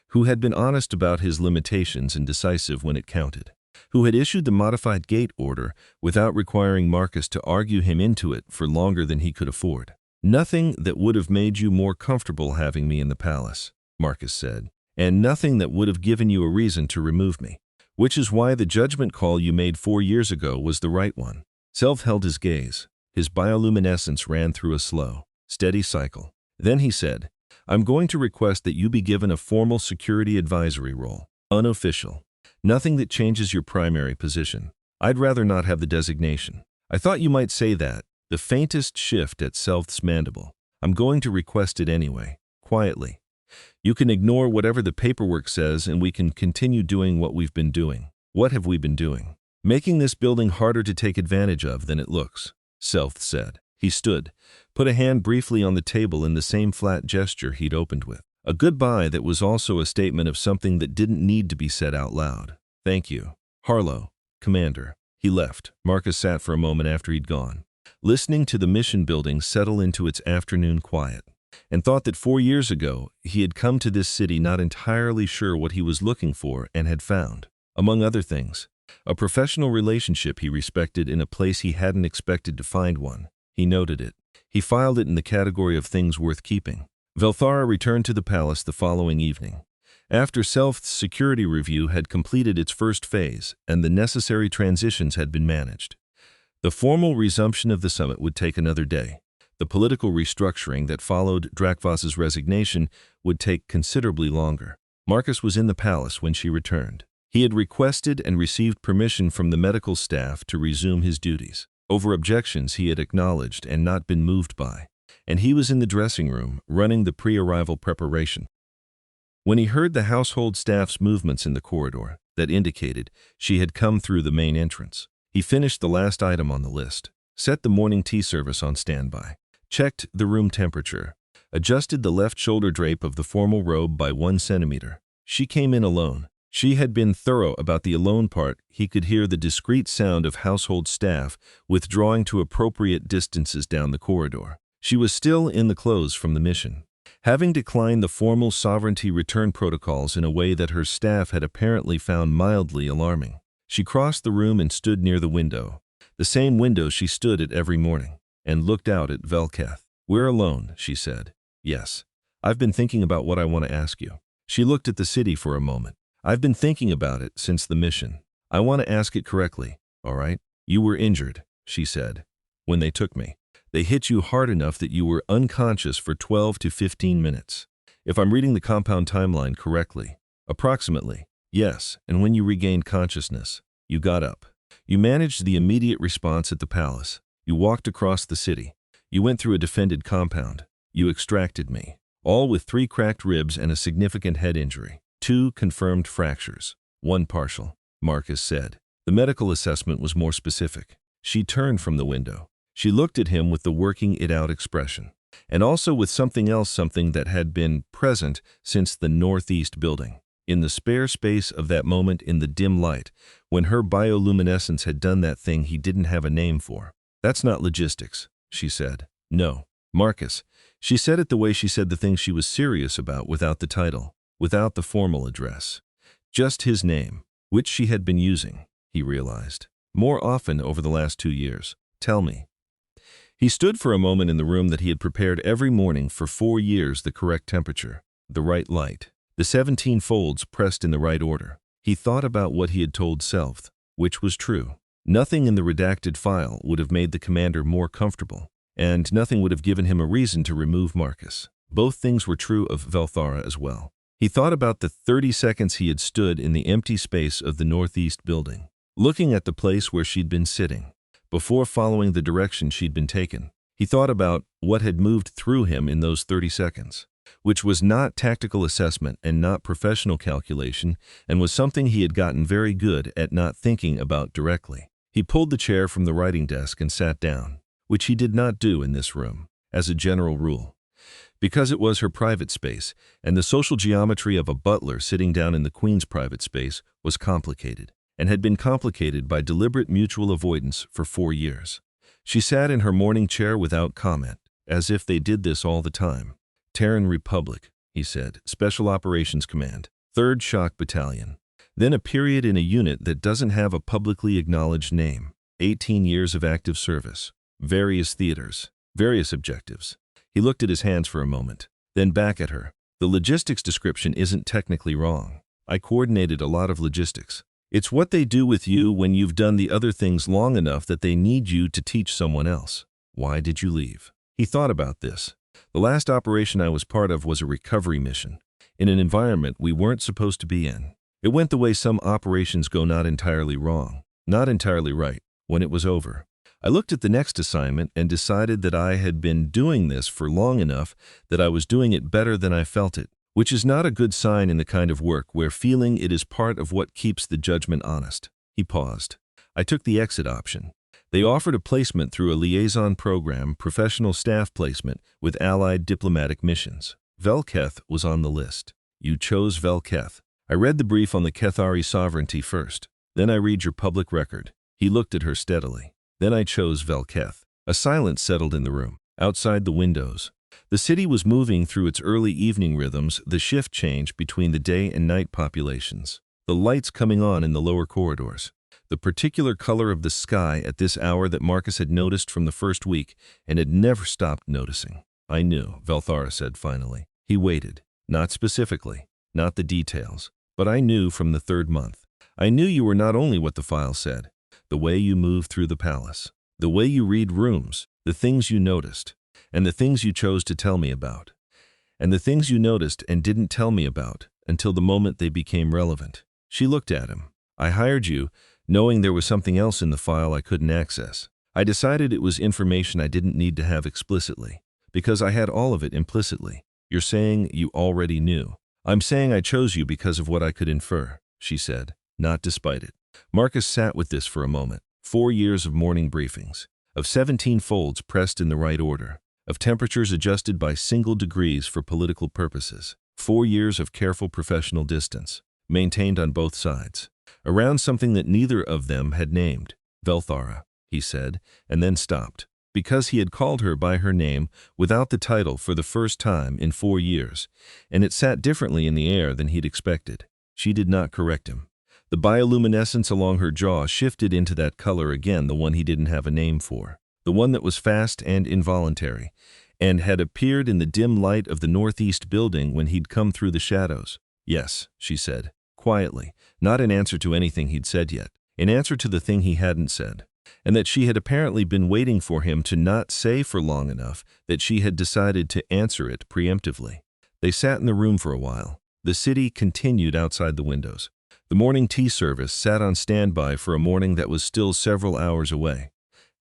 Who had been honest about his limitations and decisive when it counted, who had issued the modified gate order without requiring Marcus to argue him into it for longer than he could afford. "Nothing that would have made you more comfortable having me in the palace," Marcus said, "and nothing that would have given you a reason to remove me, which is why the judgment call you made 4 years ago was the right one." Selveth held his gaze. His bioluminescence ran through a slow, steady cycle. Then he said, "I'm going to request that you be given a formal security advisory role, unofficial. Nothing that changes your primary position. I'd rather not have the designation." "I thought you might say that." The faintest shift at Selveth's mandible. "I'm going to request it anyway, quietly. You can ignore whatever the paperwork says and we can continue doing what we've been doing." "What have we been doing?" "Making this building harder to take advantage of than it looks," Selveth said. He stood, put a hand briefly on the table in the same flat gesture he'd opened with. A goodbye that was also a statement of something that didn't need to be said out loud. "Thank you. Harlow, Commander." He left. Marcus sat for a moment after he'd gone, listening to the mission building settle into its afternoon quiet, and thought that 4 years ago he had come to this city not entirely sure what he was looking for and had found, among other things, a professional relationship he respected in a place he hadn't expected to find one. He noted it. He filed it in the category of things worth keeping. Velthara returned to the palace the following evening, after Selveth's security review had completed its first phase and the necessary transitions had been managed. The formal resumption of the summit would take another day. The political restructuring that followed Drakvas's resignation would take considerably longer. Marcus was in the palace when she returned. He had requested and received permission from the medical staff to resume his duties. Over objections he had acknowledged and not been moved by, and he was in the dressing room running the pre-arrival preparation. When he heard the household staff's movements in the corridor that indicated she had come through the main entrance, he finished the last item on the list, set the morning tea service on standby, checked the room temperature, adjusted the left shoulder drape of the formal robe by 1 centimeter. She came in alone. She had been thorough about the alone part. He could hear the discreet sound of household staff withdrawing to appropriate distances down the corridor. She was still in the clothes from the mission. Having declined the formal sovereignty return protocols in a way that her staff had apparently found mildly alarming, she crossed the room and stood near the window, the same window she stood at every morning, and looked out at Velketh. "We're alone," she said. "Yes. I've been thinking about what I want to ask you." She looked at the city for a moment. "I've been thinking about it since the mission. I want to ask it correctly, all right? You were injured," she said, "when they took me. They hit you hard enough that you were unconscious for 12 to 15 minutes. If I'm reading the compound timeline correctly, approximately. Yes, and when you regained consciousness, you got up. You managed the immediate response at the palace. You walked across the city. You went through a defended compound. You extracted me. All with 3 cracked ribs and a significant head injury. 2 confirmed fractures. 1 partial," Marcus said. The medical assessment was more specific. She turned from the window. She looked at him with the working-it-out expression, and also with something else, something that had been present since the northeast building. In the spare space of that moment in the dim light, when her bioluminescence had done that thing he didn't have a name for. "That's not logistics," she said. "No, Marcus." She said it the way she said the things she was serious about, without the title, without the formal address. Just his name, which she had been using, he realized, more often over the last 2 years. "Tell me." He stood for a moment in the room that he had prepared every morning for 4 years, the correct temperature, the right light, the 17 folds pressed in the right order. He thought about what he had told Self, which was true. Nothing in the redacted file would have made the commander more comfortable, and nothing would have given him a reason to remove Marcus. Both things were true of Velthara as well. He thought about the 30 seconds he had stood in the empty space of the northeast building, looking at the place where she'd been sitting, before following the direction she'd been taken. He thought about what had moved through him in those 30 seconds, which was not tactical assessment and not professional calculation, and was something he had gotten very good at not thinking about directly. He pulled the chair from the writing desk and sat down, which he did not do in this room, as a general rule, because it was her private space, and the social geometry of a butler sitting down in the Queen's private space was complicated, and had been complicated by deliberate mutual avoidance for 4 years. She sat in her morning chair without comment, as if they did this all the time. "Terran Republic," he said, "Special Operations Command, 3rd Shock Battalion." Then a period in a unit that doesn't have a publicly acknowledged name. 18 years of active service. Various theaters. Various objectives. He looked at his hands for a moment, then back at her. "The logistics description isn't technically wrong. I coordinated a lot of logistics. It's what they do with you when you've done the other things long enough that they need you to teach someone else. Why did you leave?" He thought about this. "The last operation I was part of was a recovery mission, in an environment we weren't supposed to be in. It went the way some operations go, not entirely wrong, not entirely right. When it was over, I looked at the next assignment and decided that I had been doing this for long enough that I was doing it better than I felt it, which is not a good sign in the kind of work where feeling it is part of what keeps the judgment honest." He paused. "I took the exit option. They offered a placement through a liaison program, professional staff placement with allied diplomatic missions. Velketh was on the list." "You chose Velketh." "I read the brief on the Kethari sovereignty first. Then I read your public record." He looked at her steadily. "Then I chose Velketh." A silence settled in the room. Outside the windows, the city was moving through its early evening rhythms, the shift change between the day and night populations, the lights coming on in the lower corridors, the particular color of the sky at this hour that Marcus had noticed from the first week and had never stopped noticing. "I knew," Velthara said finally. He waited. "Not specifically, not the details, but I knew from the 3rd month. I knew you were not only what the file said, the way you move through the palace, the way you read rooms, the things you noticed, and the things you chose to tell me about, and the things you noticed and didn't tell me about until the moment they became relevant." She looked at him. "I hired you knowing there was something else in the file I couldn't access. I decided it was information I didn't need to have explicitly, because I had all of it implicitly." "You're saying you already knew." "I'm saying I chose you because of what I could infer," she said, "not despite it." Marcus sat with this for a moment. 4 years of morning briefings, of 17 folds pressed in the right order, of temperatures adjusted by single degrees for political purposes, 4 years of careful professional distance. maintained on both sides, around something that neither of them had named. Velthara, he said, and then stopped, because he had called her by her name without the title for the first time in 4 years, and it sat differently in the air than he'd expected. She did not correct him. The bioluminescence along her jaw shifted into that color again, the one he didn't have a name for, the one that was fast and involuntary, and had appeared in the dim light of the northeast building when he'd come through the shadows. Yes, she said, quietly, not in answer to anything he'd said yet, in answer to the thing he hadn't said, and that she had apparently been waiting for him to not say for long enough that she had decided to answer it preemptively. They sat in the room for a while. The city continued outside the windows. The morning tea service sat on standby for a morning that was still several hours away.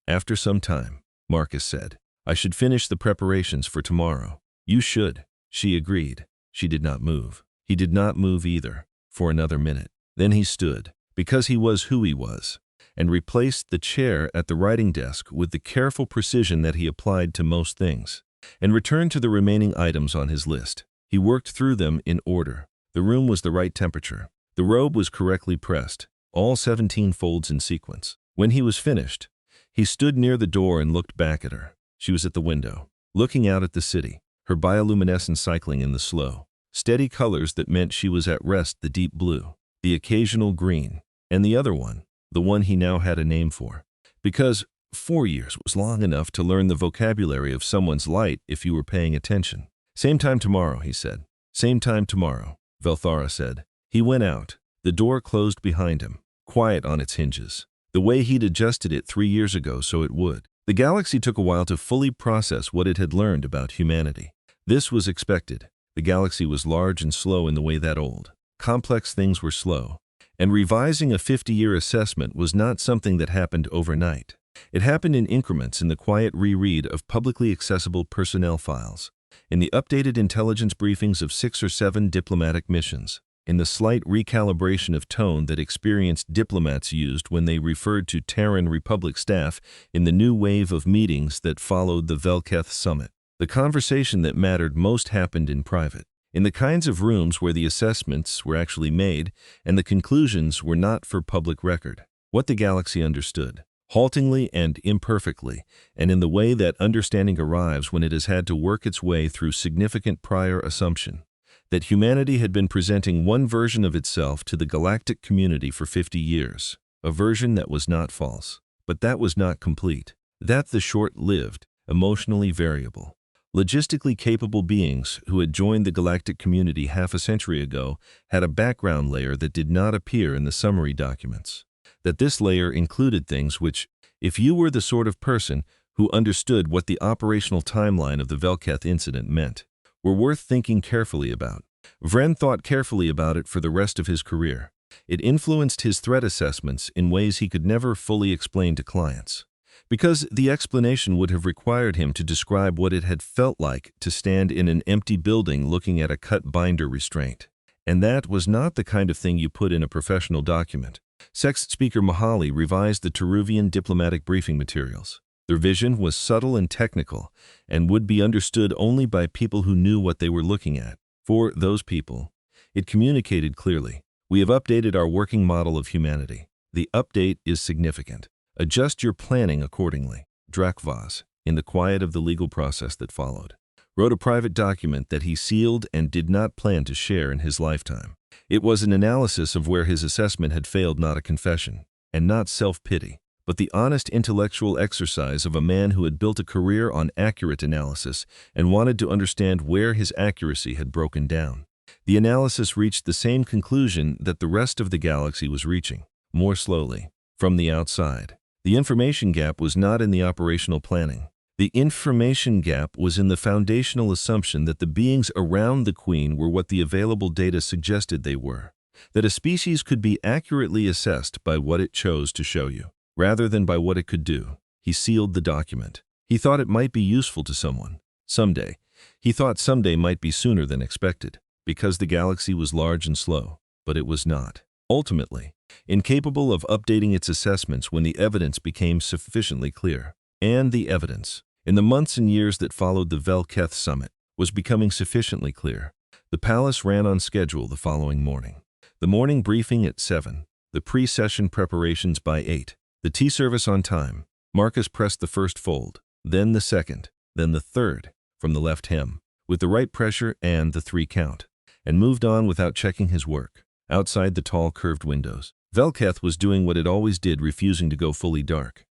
After some time, Marcus said, "I should finish the preparations for tomorrow." "You should," she agreed. She did not move. He did not move either, for another minute. Then he stood, because he was who he was, and replaced the chair at the writing desk with the careful precision that he applied to most things, and returned to the remaining items on his list. He worked through them in order. The room was the right temperature. The robe was correctly pressed, all 17 folds in sequence. When he was finished, he stood near the door and looked back at her. She was at the window, looking out at the city, her bioluminescence cycling in the slow, steady colors that meant she was at rest: the deep blue, the occasional green, and the other one, the one he now had a name for. Because 4 years was long enough to learn the vocabulary of someone's light if you were paying attention. "Same time tomorrow," he said. "Same time tomorrow," Velthara said. He went out. The door closed behind him, quiet on its hinges, the way he'd adjusted it 3 years ago so it would. The galaxy took a while to fully process what it had learned about humanity. This was expected. The galaxy was large and slow in the way that old, complex things were slow, and revising a 50-year assessment was not something that happened overnight. It happened in increments, in the quiet reread of publicly accessible personnel files, in the updated intelligence briefings of 6 or 7 diplomatic missions, in the slight recalibration of tone that experienced diplomats used when they referred to Terran Republic staff in the new wave of meetings that followed the Velketh summit. The conversation that mattered most happened in private, in the kinds of rooms where the assessments were actually made and the conclusions were not for public record. What the galaxy understood, haltingly and imperfectly, and in the way that understanding arrives when it has had to work its way through significant prior assumption, that humanity had been presenting one version of itself to the galactic community for 50 years, a version that was not false, but that was not complete, that the short-lived, emotionally variable, logistically capable beings who had joined the galactic community half a century ago had a background layer that did not appear in the summary documents, that this layer included things which, if you were the sort of person who understood what the operational timeline of the Velketh incident meant, were worth thinking carefully about. Vren thought carefully about it for the rest of his career. It influenced his threat assessments in ways he could never fully explain to clients, because the explanation would have required him to describe what it had felt like to stand in an empty building looking at a cut binder restraint. And that was not the kind of thing you put in a professional document. Sex Speaker Mahali revised the Teruvian diplomatic briefing materials. Their vision was subtle and technical, and would be understood only by people who knew what they were looking at. For those people, it communicated clearly: "We have updated our working model of humanity. The update is significant. Adjust your planning accordingly." Drakvaz, in the quiet of the legal process that followed, wrote a private document that he sealed and did not plan to share in his lifetime. It was an analysis of where his assessment had failed, not a confession, and not self-pity, but the honest intellectual exercise of a man who had built a career on accurate analysis and wanted to understand where his accuracy had broken down. The analysis reached the same conclusion that the rest of the galaxy was reaching, more slowly, from the outside. The information gap was not in the operational planning. The information gap was in the foundational assumption that the beings around the Queen were what the available data suggested they were, that a species could be accurately assessed by what it chose to show you, rather than by what it could do. He sealed the document. He thought it might be useful to someone. Someday. He thought someday might be sooner than expected, because the galaxy was large and slow, but it was not. Ultimately, incapable of updating its assessments when the evidence became sufficiently clear. And the evidence, in the months and years that followed the Velketh summit, was becoming sufficiently clear. The palace ran on schedule the following morning. The morning briefing at 7. The pre-session preparations by 8. The tea service on time. Marcus pressed the first fold, then the second, then the third, from the left hem, with the right pressure and the 3 count, and moved on without checking his work. Outside the tall curved windows, Velketh was doing what it always did, refusing to go fully dark.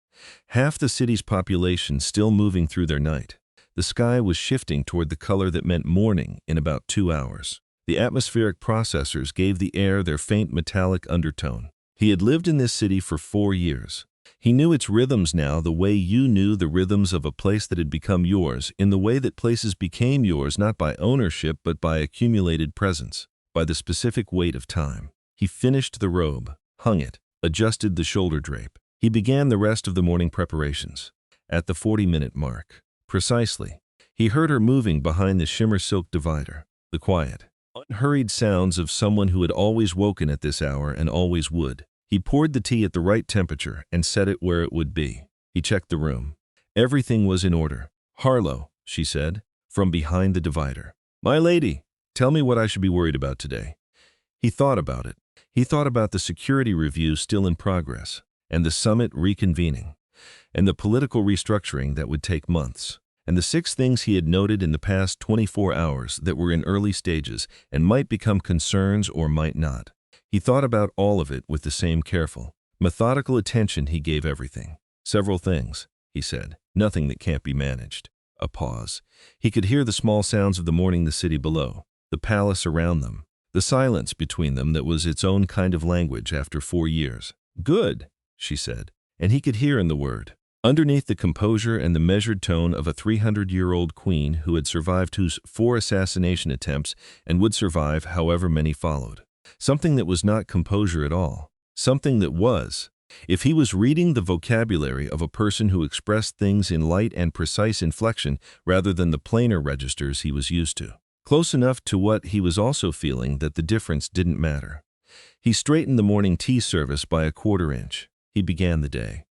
Half the city's population still moving through their night. The sky was shifting toward the color that meant morning in about 2 hours. The atmospheric processors gave the air their faint metallic undertone. He had lived in this city for 4 years. He knew its rhythms now the way you knew the rhythms of a place that had become yours, in the way that places became yours not by ownership but by accumulated presence, by the specific weight of time. He finished the robe, hung it, adjusted the shoulder drape. He began the rest of the morning preparations. At the 40-minute mark, precisely, he heard her moving behind the shimmer silk divider. The quiet, unhurried sounds of someone who had always woken at this hour and always would. He poured the tea at the right temperature and set it where it would be. He checked the room. Everything was in order. "Harlow," she said, from behind the divider. "My lady, tell me what I should be worried about today." He thought about it. He thought about the security review still in progress, and the summit reconvening, and the political restructuring that would take months, and the 6 things he had noted in the past 24 hours that were in early stages and might become concerns or might not. He thought about all of it with the same careful, methodical attention he gave everything. "Several things," he said, "nothing that can't be managed." A pause. He could hear the small sounds of the morning, the city below, the palace around them, the silence between them that was its own kind of language after 4 years. "Good," she said, and he could hear in the word, underneath the composure and the measured tone of a 300-year-old queen who had survived 4 assassination attempts and would survive however many followed. Something that was not composure at all. Something that was. If he was reading the vocabulary of a person who expressed things in light and precise inflection rather than the plainer registers he was used to. Close enough to what he was also feeling that the difference didn't matter. He straightened the morning tea service by a 1/4 inch. He began the day.